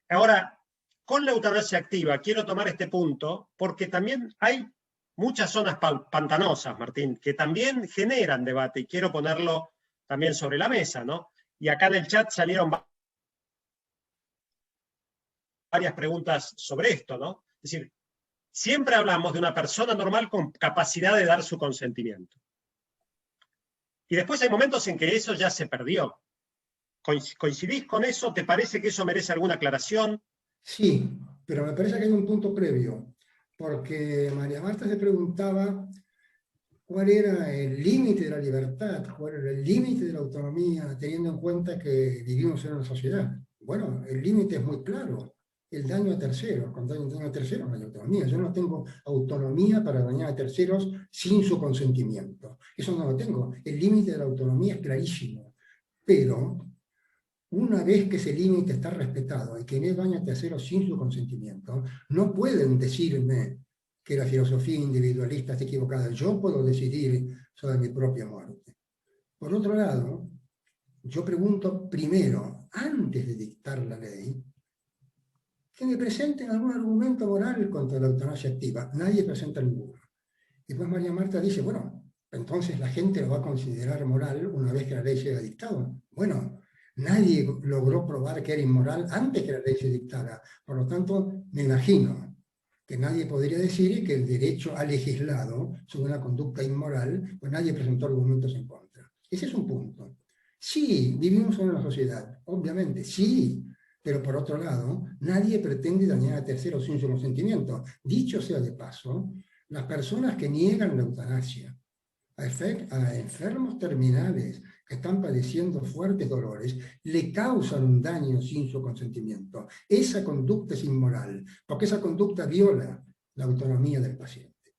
Ahora, con la eutanasia activa quiero tomar este punto porque también hay muchas zonas pantanosas, Martín, que también generan debate y quiero ponerlo también sobre la mesa, ¿no? Y acá en el chat salieron varias preguntas sobre esto, ¿no? Es decir, siempre hablamos de una persona normal con capacidad de dar su consentimiento. Y después hay momentos en que eso ya se perdió. ¿Coincidís con eso? ¿Te parece que eso merece alguna aclaración? Sí, pero me parece que hay un punto previo, porque María Marta se preguntaba cuál era el límite de la libertad, cuál era el límite de la autonomía, teniendo en cuenta que vivimos en una sociedad. Bueno, el límite es muy claro, el daño a terceros. Cuando hay un daño a terceros no hay autonomía. Yo no tengo autonomía para dañar a terceros sin su consentimiento. Eso no lo tengo. El límite de la autonomía es clarísimo. Pero una vez que ese límite está respetado y que no hay daño a terceros sin su consentimiento, no pueden decirme que la filosofía individualista está equivocada. Yo puedo decidir sobre mi propia muerte. Por otro lado, yo pregunto primero, antes de dictar la ley, que me presenten algún argumento moral contra la eutanasia activa. Nadie presenta ninguno. Y pues María Marta dice, bueno, entonces la gente lo va a considerar moral una vez que la ley sea dictada. Bueno, nadie logró probar que era inmoral antes que la ley se dictara. Por lo tanto, me imagino que nadie podría decir que el derecho ha legislado sobre una conducta inmoral, pues nadie presentó argumentos en contra. Ese es un punto. Sí, vivimos en una sociedad, obviamente, sí, pero por otro lado, nadie pretende dañar a terceros sin su consentimiento. Dicho sea de paso, las personas que niegan la eutanasia a enfermos terminales que están padeciendo fuertes dolores, le causan un daño sin su consentimiento. Esa conducta es inmoral, porque esa conducta viola la autonomía del paciente.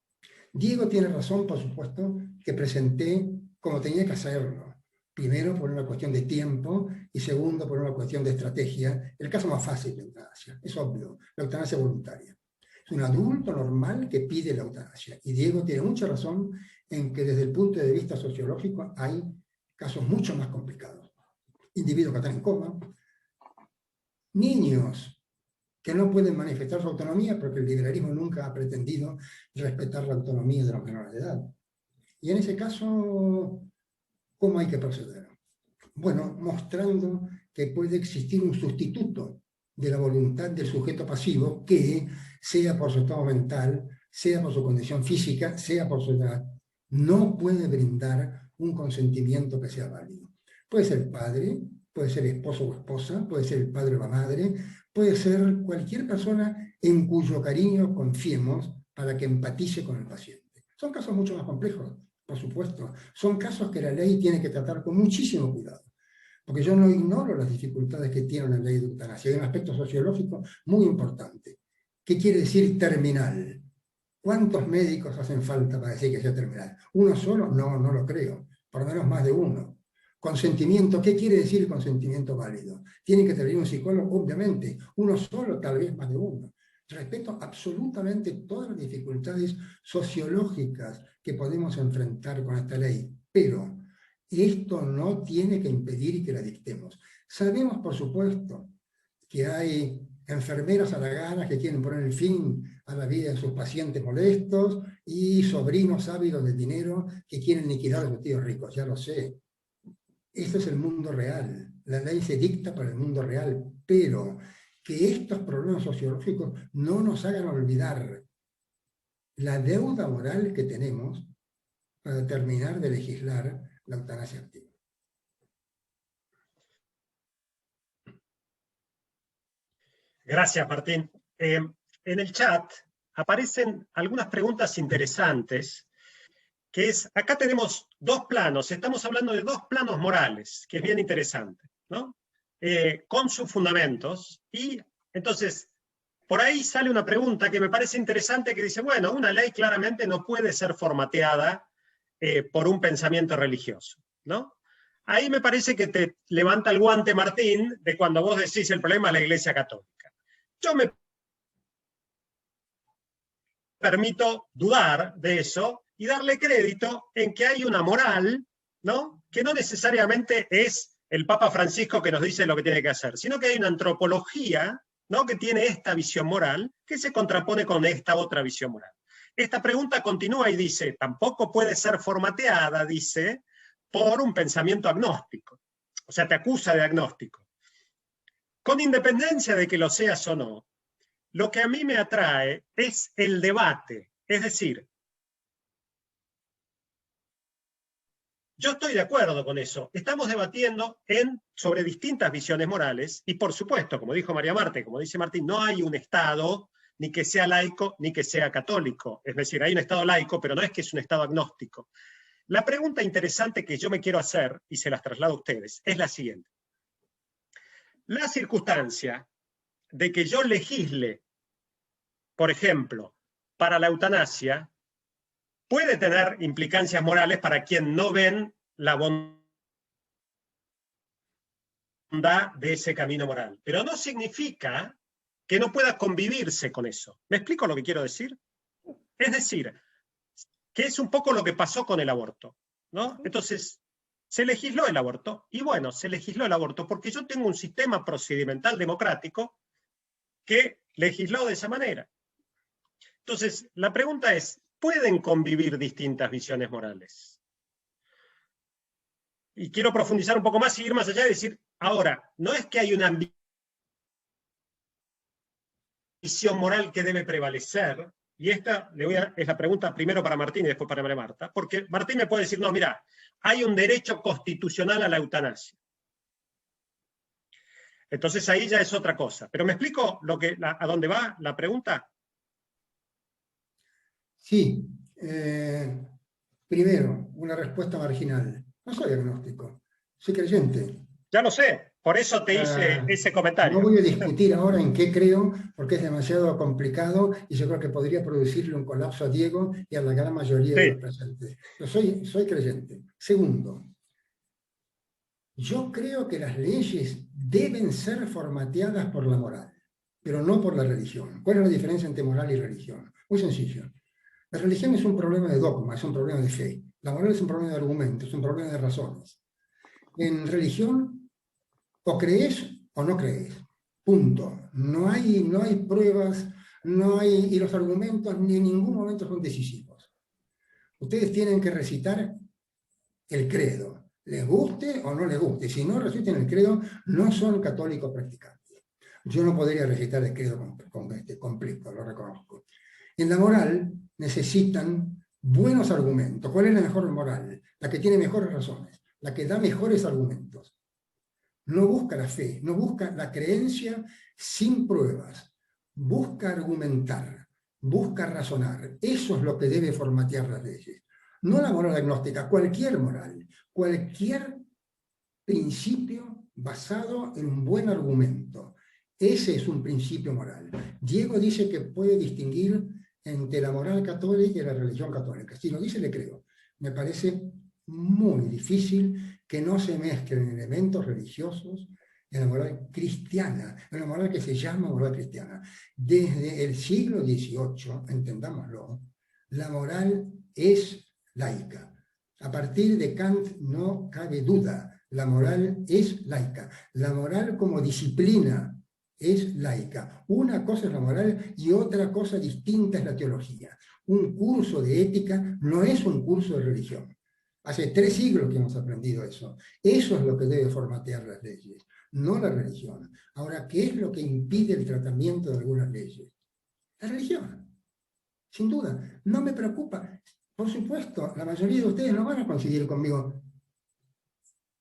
Diego tiene razón, por supuesto, que presenté como tenía que hacerlo. Primero, por una cuestión de tiempo, y segundo, por una cuestión de estrategia. El caso más fácil de la eutanasia, es obvio, la eutanasia voluntaria. Es un adulto normal que pide la eutanasia. Y Diego tiene mucha razón en que desde el punto de vista sociológico hay casos mucho más complicados. Individuos que están en coma, niños que no pueden manifestar su autonomía porque el liberalismo nunca ha pretendido respetar la autonomía de los menores de edad. Y en ese caso, ¿cómo hay que proceder? Bueno, mostrando que puede existir un sustituto de la voluntad del sujeto pasivo que, sea por su estado mental, sea por su condición física, sea por su edad, no puede brindar un consentimiento que sea válido. Puede ser padre, puede ser esposo o esposa, puede ser el padre o la madre, puede ser cualquier persona en cuyo cariño confiemos para que empatice con el paciente. Son casos mucho más complejos, por supuesto. Son casos que la ley tiene que tratar con muchísimo cuidado. Porque yo no ignoro las dificultades que tiene la ley de eutanasia. Hay un aspecto sociológico muy importante. ¿Qué quiere decir terminal? ¿Cuántos médicos hacen falta para decir que sea terminal? ¿Uno solo? No, no lo creo. Por lo menos más de uno. Consentimiento, ¿qué quiere decir consentimiento válido? ¿Tiene que tener un psicólogo? Obviamente. Uno solo, tal vez más de uno. Respeto absolutamente todas las dificultades sociológicas que podemos enfrentar con esta ley. Pero esto no tiene que impedir que la dictemos. Sabemos, por supuesto, que hay enfermeras halaganas que quieren poner el fin a la vida de sus pacientes molestos y sobrinos ávidos de dinero que quieren liquidar a sus tíos ricos, ya lo sé. Este es el mundo real. La ley se dicta para el mundo real, pero que estos problemas sociológicos no nos hagan olvidar la deuda moral que tenemos para terminar de legislar la eutanasia activa. Gracias, Martín. En el chat aparecen algunas preguntas interesantes, que es, acá tenemos dos planos, estamos hablando de dos planos morales, que es bien interesante, ¿no? Con sus fundamentos, y entonces, por ahí sale una pregunta que me parece interesante, que dice, bueno, una ley claramente no puede ser formateada por un pensamiento religioso, ¿no? Ahí me parece que te levanta el guante, Martín, de cuando vos decís el problema de la Iglesia Católica. Yo me permito dudar de eso y darle crédito en que hay una moral, ¿no?, que no necesariamente es el Papa Francisco que nos dice lo que tiene que hacer, sino que hay una antropología, ¿no?, que tiene esta visión moral que se contrapone con esta otra visión moral. Esta pregunta continúa y dice, tampoco puede ser formateada, dice, por un pensamiento agnóstico. O sea, te acusa de agnóstico. Con independencia de que lo seas o no, lo que a mí me atrae es el debate. Es decir, yo estoy de acuerdo con eso. Estamos debatiendo sobre distintas visiones morales y, por supuesto, como dijo María Marta, como dice Martín, no hay un Estado ni que sea laico ni que sea católico. Es decir, hay un Estado laico, pero no es que es un Estado agnóstico. La pregunta interesante que yo me quiero hacer, y se las traslado a ustedes, es la siguiente. La circunstancia de que yo legisle, por ejemplo, para la eutanasia, puede tener implicancias morales para quien no ven la bondad de ese camino moral. Pero no significa que no pueda convivirse con eso. ¿Me explico lo que quiero decir? Es decir, que es un poco lo que pasó con el aborto, ¿no? Entonces, se legisló el aborto, y bueno, se legisló el aborto porque yo tengo un sistema procedimental democrático que legisló de esa manera. Entonces, la pregunta es, ¿pueden convivir distintas visiones morales? Y quiero profundizar un poco más y ir más allá y decir, ahora, no es que hay una visión moral que debe prevalecer, y esta es la pregunta primero para Martín y después para María Marta, porque Martín me puede decir, no, mira, hay un derecho constitucional a la eutanasia. Entonces ahí ya es otra cosa. Pero ¿me explico a dónde va la pregunta? Sí. Primero, una respuesta marginal. No soy agnóstico, soy creyente. Ya lo sé, por eso te hice ese comentario. No voy a discutir ahora en qué creo, porque es demasiado complicado y yo creo que podría producirle un colapso a Diego y a la gran mayoría de los presentes. Yo soy creyente. Segundo, yo creo que las leyes deben ser formateadas por la moral, pero no por la religión. ¿Cuál es la diferencia entre moral y religión? Muy sencillo. La religión es un problema de dogma, es un problema de fe. La moral es un problema de argumentos, es un problema de razones. En religión, o crees o no crees. Punto. No hay pruebas, y los argumentos ni en ningún momento son decisivos. Ustedes tienen que recitar el credo, les guste o no les guste. Si no recitan el credo, no son católicos practicantes. Yo no podría recitar el credo completo, lo reconozco. En la moral necesitan buenos argumentos. ¿Cuál es la mejor moral? La que tiene mejores razones, la que da mejores argumentos. No busca la fe, no busca la creencia sin pruebas. Busca argumentar, busca razonar. Eso es lo que debe formatear las leyes. No la moral agnóstica, cualquier moral, cualquier principio basado en un buen argumento. Ese es un principio moral. Diego dice que puede distinguir entre la moral católica y la religión católica. Si lo dice, le creo. Me parece muy difícil que no se mezclen elementos religiosos en la moral cristiana, en la moral que se llama moral cristiana. Desde el siglo XVIII, entendámoslo, la moral es laica. A partir de Kant no cabe duda, la moral es laica. La moral como disciplina es laica. Una cosa es la moral y otra cosa distinta es la teología. Un curso de ética no es un curso de religión. Hace 3 siglos que hemos aprendido eso. Eso es lo que debe formatear las leyes, no la religión. Ahora, ¿qué es lo que impide el tratamiento de algunas leyes? La religión. Sin duda. No me preocupa. Por supuesto, la mayoría de ustedes no van a coincidir conmigo.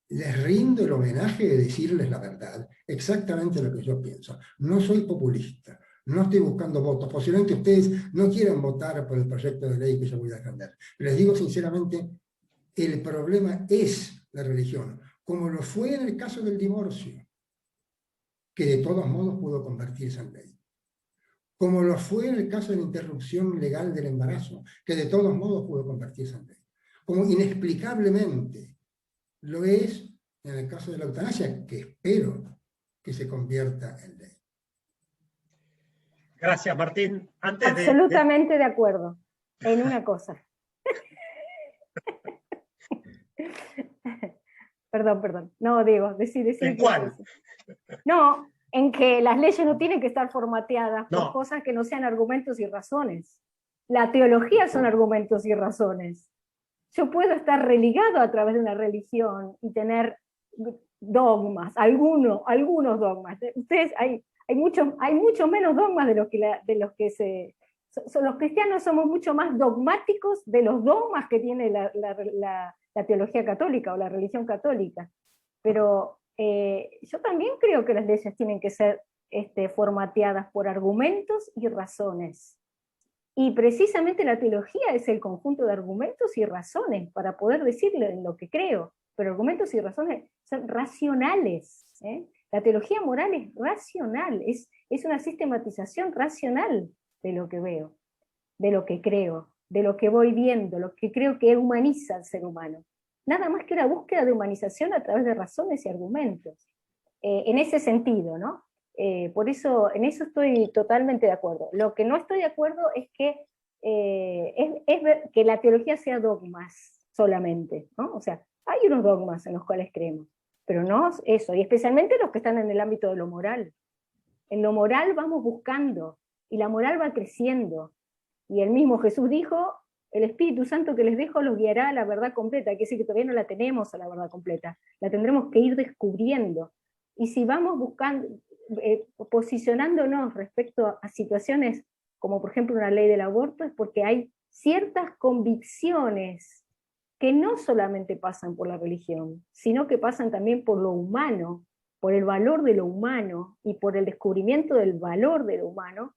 Les rindo el homenaje de decirles la verdad, exactamente lo que yo pienso. No soy populista, no estoy buscando votos. Posiblemente ustedes no quieran votar por el proyecto de ley que yo voy a defender. Pero les digo sinceramente, el problema es la religión, como lo fue en el caso del divorcio, que de todos modos pudo convertirse en ley. Como lo fue en el caso de la interrupción legal del embarazo, que de todos modos pudo convertirse en ley. Como inexplicablemente lo es en el caso de la eutanasia, que espero que se convierta en ley. Gracias, Martín. Absolutamente de acuerdo en una cosa. Perdón. No, Diego, decí. ¿En cuál? No, en que las leyes no tienen que estar formateadas por No. cosas que no sean argumentos y razones. La teología son argumentos y razones. Yo puedo estar religado a través de una religión y tener dogmas, algunos dogmas. Ustedes, hay mucho menos dogmas de los que se... Los cristianos somos mucho más dogmáticos de los dogmas que tiene la teología católica o la religión católica. Pero yo también creo que las leyes tienen que ser formateadas por argumentos y razones. Y precisamente la teología es el conjunto de argumentos y razones para poder decirle lo que creo. Pero argumentos y razones son racionales. La teología moral es racional, es una sistematización racional de lo que veo, de lo que creo, de lo que voy viendo, lo que creo que humaniza al ser humano. Nada más que una búsqueda de humanización a través de razones y argumentos. En ese sentido, ¿no? Por eso, en eso estoy totalmente de acuerdo. Lo que no estoy de acuerdo es que, que la teología sea dogmas solamente, ¿no? O sea, hay unos dogmas en los cuales creemos, pero no eso, y especialmente los que están en el ámbito de lo moral. En lo moral vamos buscando, y la moral va creciendo. Y el mismo Jesús dijo, el Espíritu Santo que les dejo los guiará a la verdad completa, que decir que todavía no la tenemos a la verdad completa, la tendremos que ir descubriendo. Y si vamos buscando, posicionándonos respecto a situaciones como por ejemplo una ley del aborto, es porque hay ciertas convicciones que no solamente pasan por la religión, sino que pasan también por lo humano, por el valor de lo humano y por el descubrimiento del valor de lo humano,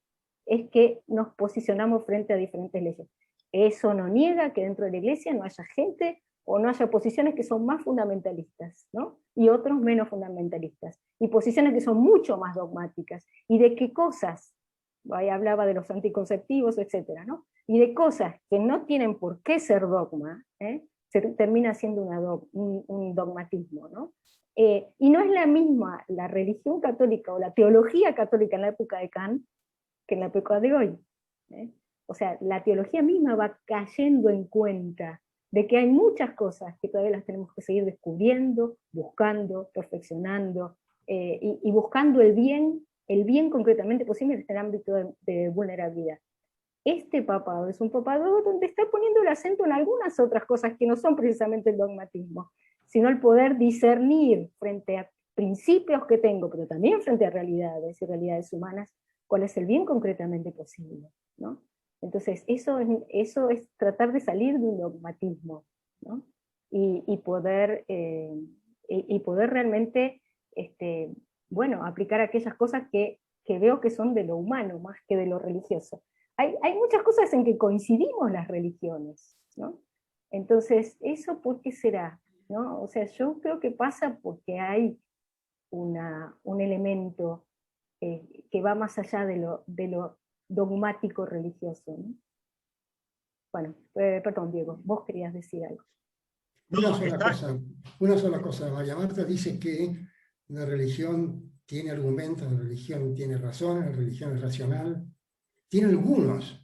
es que nos posicionamos frente a diferentes leyes. Eso no niega que dentro de la iglesia no haya gente o no haya posiciones que son más fundamentalistas, ¿no? Y otros menos fundamentalistas, y posiciones que son mucho más dogmáticas, y de qué cosas, ahí hablaba de los anticonceptivos, etcétera, ¿no? Y de cosas que no tienen por qué ser dogma, se termina siendo un dogmatismo, ¿no? Y no es la misma la religión católica o la teología católica en la época de Kant que en la época de hoy. O sea, la teología misma va cayendo en cuenta de que hay muchas cosas que todavía las tenemos que seguir descubriendo, buscando, perfeccionando, y buscando el bien concretamente posible en el ámbito de vulnerabilidad. Este papado es un papado donde está poniendo el acento en algunas otras cosas que no son precisamente el dogmatismo, sino el poder discernir frente a principios que tengo, pero también frente a realidades y realidades humanas, cuál es el bien concretamente posible, ¿no? Entonces, eso es tratar de salir de un dogmatismo, ¿no? Y poder realmente, bueno, aplicar aquellas cosas que veo que son de lo humano más que de lo religioso. Hay muchas cosas en que coincidimos las religiones, ¿no? Entonces, ¿eso por qué será? ¿No? O sea, yo creo que pasa porque hay un elemento que va más allá de lo dogmático religioso, ¿no? Bueno, perdón, Diego, vos querías decir algo. Una sola cosa. María Marta dice que la religión tiene argumentos, la religión tiene razones, la religión es racional. Tiene algunos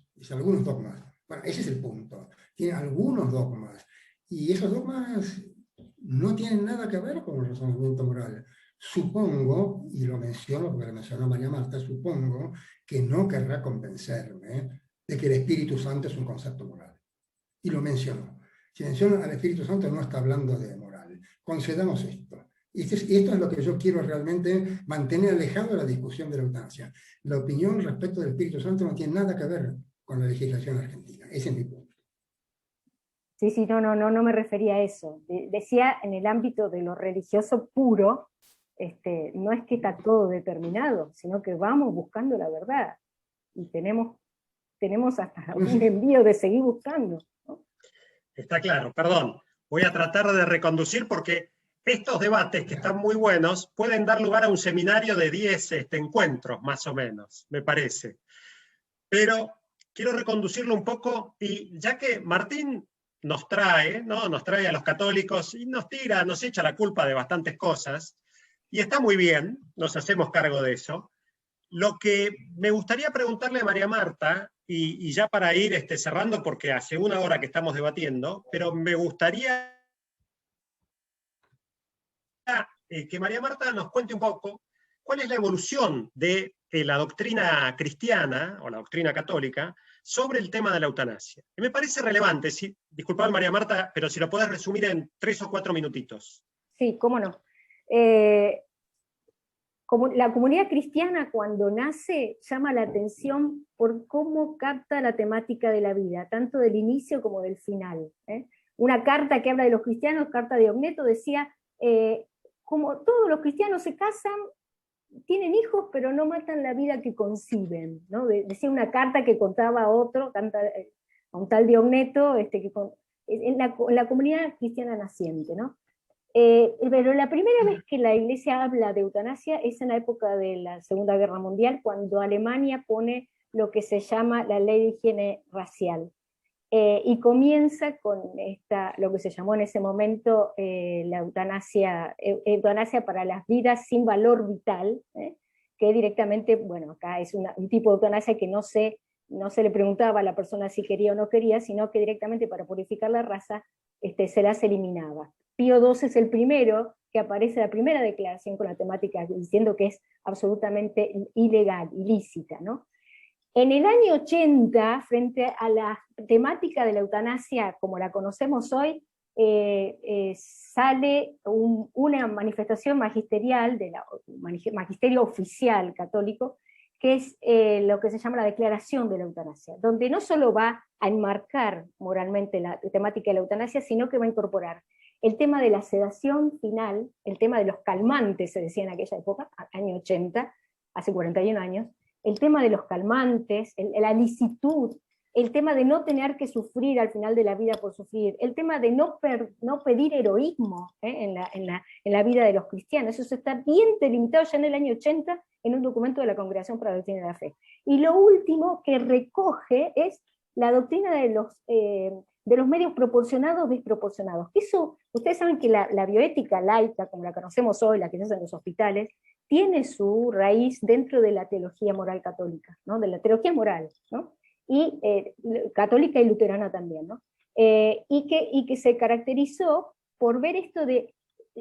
dogmas. Bueno, ese es el punto. Tiene algunos dogmas. Y esos dogmas no tienen nada que ver con el razonamiento moral. Supongo, y lo menciono porque lo mencionó María Marta, supongo que no querrá convencerme de que el Espíritu Santo es un concepto moral. Y lo mencionó. Si menciona al Espíritu Santo no está hablando de moral. Concedamos esto. Y esto es lo que yo quiero realmente mantener alejado de la discusión de la eutanasia. La opinión respecto del Espíritu Santo no tiene nada que ver con la legislación argentina. Ese es mi punto. Sí, no me refería a eso. Decía en el ámbito de lo religioso puro, no es que está todo determinado, sino que vamos buscando la verdad. Y tenemos hasta un envío de seguir buscando, ¿no? Está claro, perdón. Voy a tratar de reconducir porque estos debates, que están muy buenos, pueden dar lugar a un seminario de 10 encuentros, más o menos, me parece. Pero quiero reconducirlo un poco, y ya que Martín nos trae, ¿no? Nos trae a los católicos y nos echa la culpa de bastantes cosas, y está muy bien, nos hacemos cargo de eso. Lo que me gustaría preguntarle a María Marta, y ya para ir cerrando, porque hace una hora que estamos debatiendo, pero me gustaría que María Marta nos cuente un poco cuál es la evolución de la doctrina cristiana, o la doctrina católica, sobre el tema de la eutanasia. Y me parece relevante, disculpad María Marta, pero si lo podés resumir en 3 o 4 minutitos. Sí, cómo no. La comunidad cristiana cuando nace llama la atención por cómo capta la temática de la vida, tanto del inicio como del final. Una carta que habla de los cristianos, carta de Ogneto, decía, como todos los cristianos se casan, tienen hijos, pero no matan la vida que conciben, ¿no? Decía una carta que contaba a otro, a un tal Diogneto, en la comunidad cristiana naciente, ¿no? Pero la primera vez que la Iglesia habla de eutanasia es en la época de la Segunda Guerra Mundial, cuando Alemania pone lo que se llama la Ley de Higiene Racial. Y comienza con lo que se llamó en ese momento la eutanasia para las vidas sin valor vital, que directamente, bueno, acá es un tipo de eutanasia que no se le preguntaba a la persona si quería o no quería, sino que directamente para purificar la raza se las eliminaba. Pío II es el primero que aparece la primera declaración con la temática diciendo que es absolutamente ilegal, ilícita, ¿no? En el año 80, frente a la temática de la eutanasia como la conocemos hoy, sale una manifestación magisterial, magisterio oficial católico, que es lo que se llama la Declaración de la Eutanasia, donde no solo va a enmarcar moralmente la temática de la eutanasia, sino que va a incorporar el tema de la sedación final, el tema de los calmantes, se decía en aquella época, año 80, hace 41 años, el tema de los calmantes, la licitud, el tema de no tener que sufrir al final de la vida por sufrir, el tema de no pedir heroísmo en la vida de los cristianos. Eso está bien delimitado ya en el año 80 en un documento de la Congregación para la Doctrina de la Fe. Y lo último que recoge es la doctrina de los medios proporcionados desproporcionados. Eso, ustedes saben que la bioética laica, como la conocemos hoy, la que se hace en los hospitales, tiene su raíz dentro de la teología moral católica, ¿no? De la teología moral, ¿no? Y católica y luterana también, ¿no? Y que se caracterizó por ver esto de,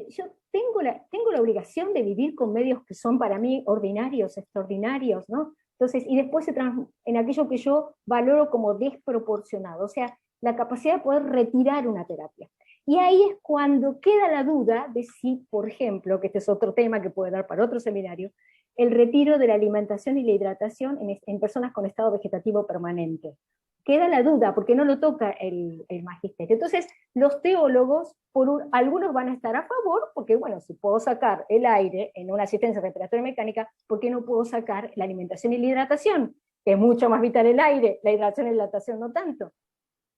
yo tengo la obligación de vivir con medios que son para mí ordinarios, extraordinarios, ¿no? Entonces, y después en aquello que yo valoro como desproporcionado, o sea, la capacidad de poder retirar una terapia. Y ahí es cuando queda la duda de si, por ejemplo, que este es otro tema que puede dar para otro seminario, el retiro de la alimentación y la hidratación en personas con estado vegetativo permanente. Queda la duda, porque no lo toca el magisterio. Entonces, los teólogos, algunos van a estar a favor, porque bueno, si puedo sacar el aire en una asistencia respiratoria mecánica, ¿por qué no puedo sacar la alimentación y la hidratación? Que es mucho más vital el aire, la hidratación y la hidratación no tanto.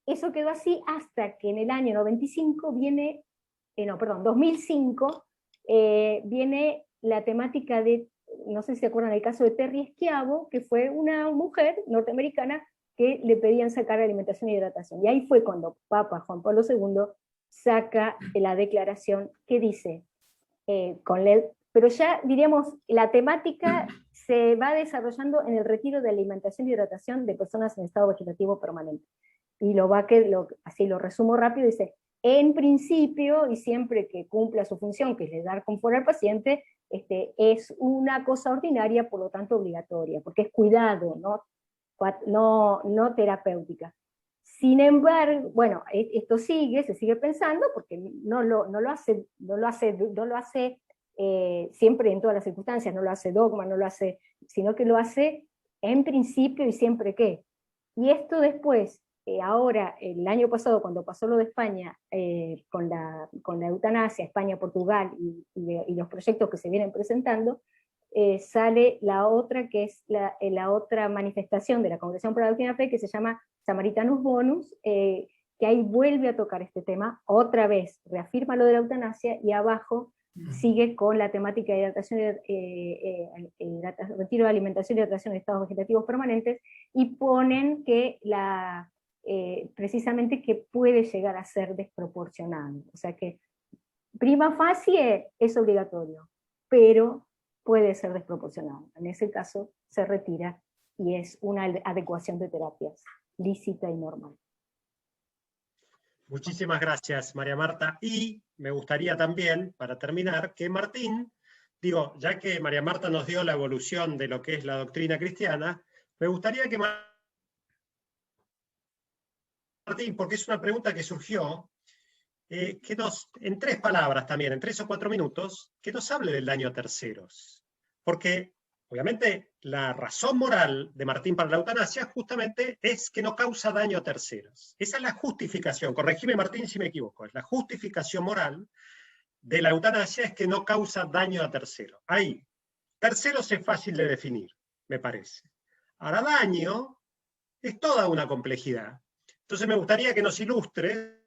Eso quedó así hasta que en el año 2005 viene la temática de, no sé si se acuerdan el caso de Terry Schiavo, que fue una mujer norteamericana que le pedían sacar alimentación y hidratación. Y ahí fue cuando Papa Juan Pablo II saca la declaración que dice, pero ya diríamos, la temática se va desarrollando en el retiro de alimentación y hidratación de personas en estado vegetativo permanente. Y así lo resumo rápido, dice, en principio, y siempre que cumpla su función, que es dar confort al paciente, es una cosa ordinaria, por lo tanto obligatoria, porque es cuidado, no terapéutica. Sin embargo, bueno, esto se sigue pensando, porque no lo hace siempre en todas las circunstancias, no lo hace dogma, no lo hace, sino que lo hace en principio y siempre que. Y esto después, ahora, el año pasado, cuando pasó lo de España, con la eutanasia, España, Portugal, y los proyectos que se vienen presentando, sale la otra, que es la otra manifestación de la Congregación para la Doctrina de la Fe, que se llama Samaritanus Bonus, que ahí vuelve a tocar este tema, otra vez, reafirma lo de la eutanasia, y abajo sigue con la temática de hidratación, retiro de alimentación y hidratación de estados vegetativos permanentes, y ponen que precisamente que puede llegar a ser desproporcionado. O sea que prima facie es obligatorio, pero puede ser desproporcionado. En ese caso se retira y es una adecuación de terapias lícita y normal. Muchísimas gracias, María Marta. Y me gustaría también, para terminar, que Martín, digo, ya que María Marta nos dio la evolución de lo que es la doctrina cristiana, me gustaría que Martín, porque es una pregunta que surgió, que en 3 palabras también, en 3 o 4 minutos, que nos hable del daño a terceros. Porque, obviamente, la razón moral de Martín para la eutanasia justamente es que no causa daño a terceros. Esa es la justificación, corregime Martín si me equivoco, es la justificación moral de la eutanasia es que no causa daño a terceros. Ahí, terceros es fácil de definir, me parece. Ahora, daño es toda una complejidad. Entonces me gustaría que nos ilustre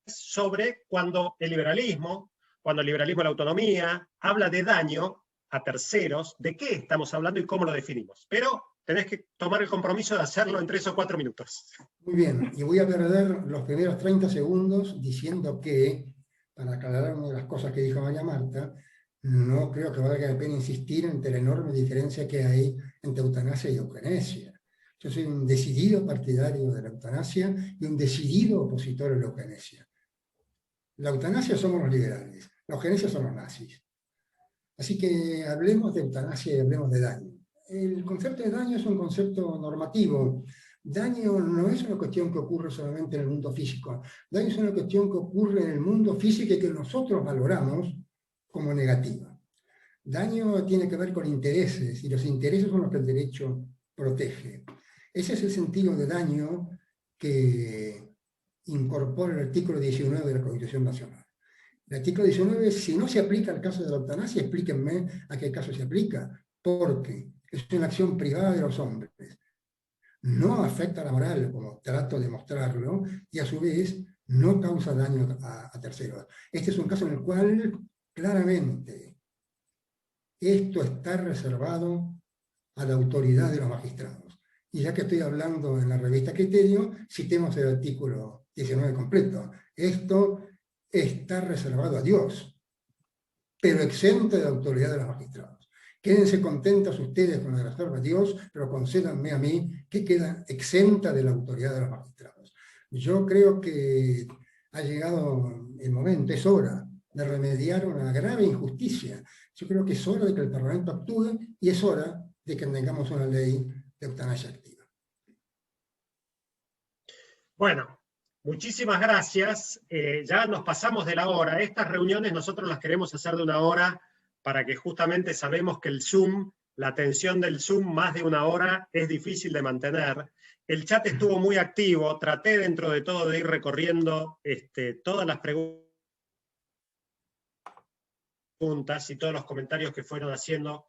sobre cuando el liberalismo de la autonomía habla de daño a terceros, de qué estamos hablando y cómo lo definimos. Pero tenés que tomar el compromiso de hacerlo en 3 o 4 minutos. Muy bien, y voy a perder los primeros 30 segundos diciendo que, para aclarar una de las cosas que dijo María Marta, no creo que valga la pena insistir entre la enorme diferencia que hay entre eutanasia y eugenesia. Yo soy un decidido partidario de la eutanasia y un decidido opositor a la eugenesia. La eutanasia somos los liberales, la eugenesia son los nazis. Así que hablemos de eutanasia y hablemos de daño. El concepto de daño es un concepto normativo. Daño no es una cuestión que ocurre solamente en el mundo físico. Daño es una cuestión que ocurre en el mundo físico y que nosotros valoramos como negativa. Daño tiene que ver con intereses, y los intereses son los que el derecho protege. Ese es el sentido de daño que incorpora el artículo 19 de la Constitución Nacional. El artículo 19, si no se aplica al caso de la eutanasia, explíquenme a qué caso se aplica, porque es una acción privada de los hombres. No afecta a la moral, como trato de mostrarlo, y a su vez no causa daño a terceros. Este es un caso en el cual claramente esto está reservado a la autoridad de los magistrados. Y ya que estoy hablando en la revista Criterio, citemos el artículo 19 completo. Esto está reservado a Dios, pero exento de la autoridad de los magistrados. Quédense contentos ustedes con la reserva a Dios, pero concédanme a mí que queda exenta de la autoridad de los magistrados. Yo creo que ha llegado el momento, es hora de remediar una grave injusticia. Yo creo que es hora de que el Parlamento actúe y es hora de que tengamos una ley de eutanasia activa. Bueno, muchísimas gracias. Ya nos pasamos de la hora. Estas reuniones nosotros las queremos hacer de 1 hora para que justamente sabemos que el Zoom, la atención del Zoom más de 1 hora es difícil de mantener. El chat estuvo muy activo. Traté dentro de todo de ir recorriendo todas las preguntas y todos los comentarios que fueron haciendo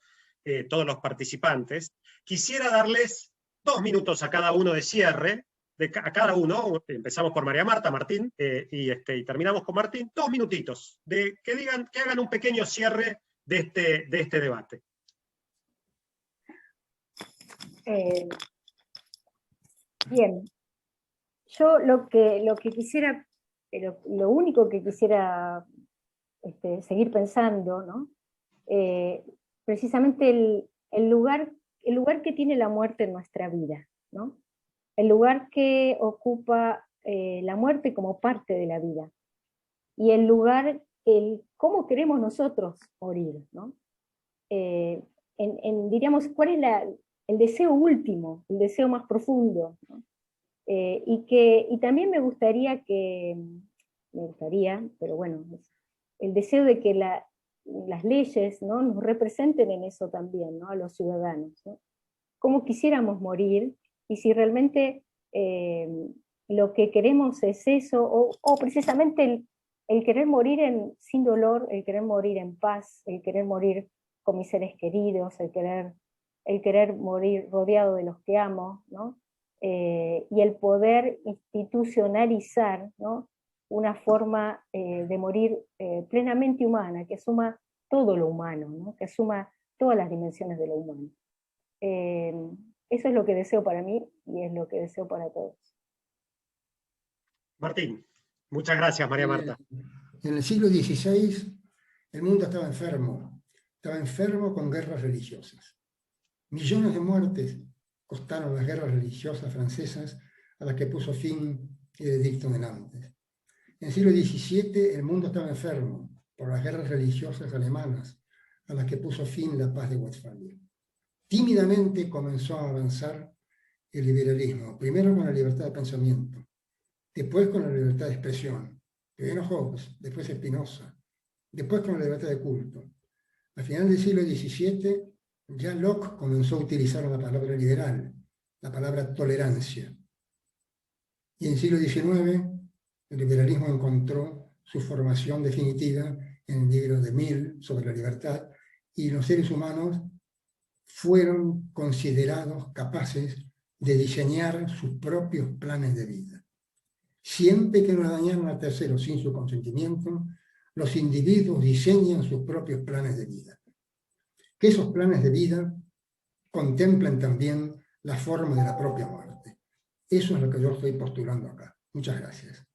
todos los participantes. Quisiera darles 2 minutos a cada uno de cierre, a cada uno, empezamos por María Marta, Martín, y terminamos con Martín, 2 minutitos, de que hagan un pequeño cierre de este debate. Bien, yo lo que quisiera, lo único que quisiera seguir pensando, ¿no? Precisamente el lugar que tiene la muerte en nuestra vida, ¿no? El lugar que ocupa la muerte como parte de la vida, y el lugar, cómo queremos nosotros morir, ¿no? Diríamos, ¿cuál es el deseo último, el deseo más profundo, ¿no? Y también me gustaría, pero bueno, el deseo de que las leyes, ¿no?, nos representen en eso también, ¿no?, a los ciudadanos, ¿no? Cómo quisiéramos morir, y si realmente lo que queremos es eso, o precisamente el querer morir sin dolor, el querer morir en paz, el querer morir con mis seres queridos, el querer morir rodeado de los que amo, ¿no? Y el poder institucionalizar, ¿no?, una forma de morir plenamente humana, que asuma todo lo humano, ¿no?, que asuma todas las dimensiones de lo humano. Eso es lo que deseo para mí y es lo que deseo para todos. Martín, muchas gracias, María Marta. En el siglo XVI, el mundo estaba enfermo con guerras religiosas. Millones de muertes costaron las guerras religiosas francesas a las que puso fin el edicto de Nantes. En el siglo XVII el mundo estaba enfermo por las guerras religiosas alemanas a las que puso fin la paz de Westfalia. Tímidamente comenzó a avanzar el liberalismo, primero con la libertad de pensamiento, después con la libertad de expresión, primero Hobbes, después Spinoza, después con la libertad de culto. Al final del siglo XVII, ya Locke comenzó a utilizar una palabra liberal, la palabra tolerancia. Y en el siglo XIX, el liberalismo encontró su formación definitiva en el libro de Mill sobre la libertad, y los seres humanos fueron considerados capaces de diseñar sus propios planes de vida. Siempre que no dañaron a terceros sin su consentimiento, los individuos diseñan sus propios planes de vida. Que esos planes de vida contemplen también la forma de la propia muerte. Eso es lo que yo estoy postulando acá. Muchas gracias.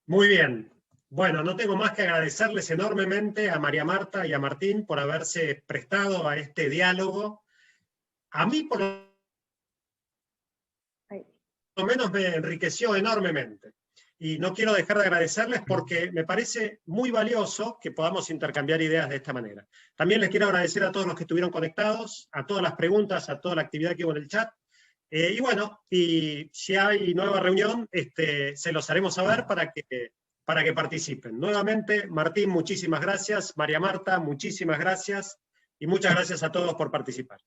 Muy bien. Bueno, no tengo más que agradecerles enormemente a María Marta y a Martín por haberse prestado a este diálogo. A mí, por lo menos, me enriqueció enormemente. Y no quiero dejar de agradecerles porque me parece muy valioso que podamos intercambiar ideas de esta manera. También les quiero agradecer a todos los que estuvieron conectados, a todas las preguntas, a toda la actividad que hubo en el chat. Y bueno, y si hay nueva reunión, se los haremos saber para que participen. Nuevamente, Martín, muchísimas gracias. María Marta, muchísimas gracias. Y muchas gracias a todos por participar.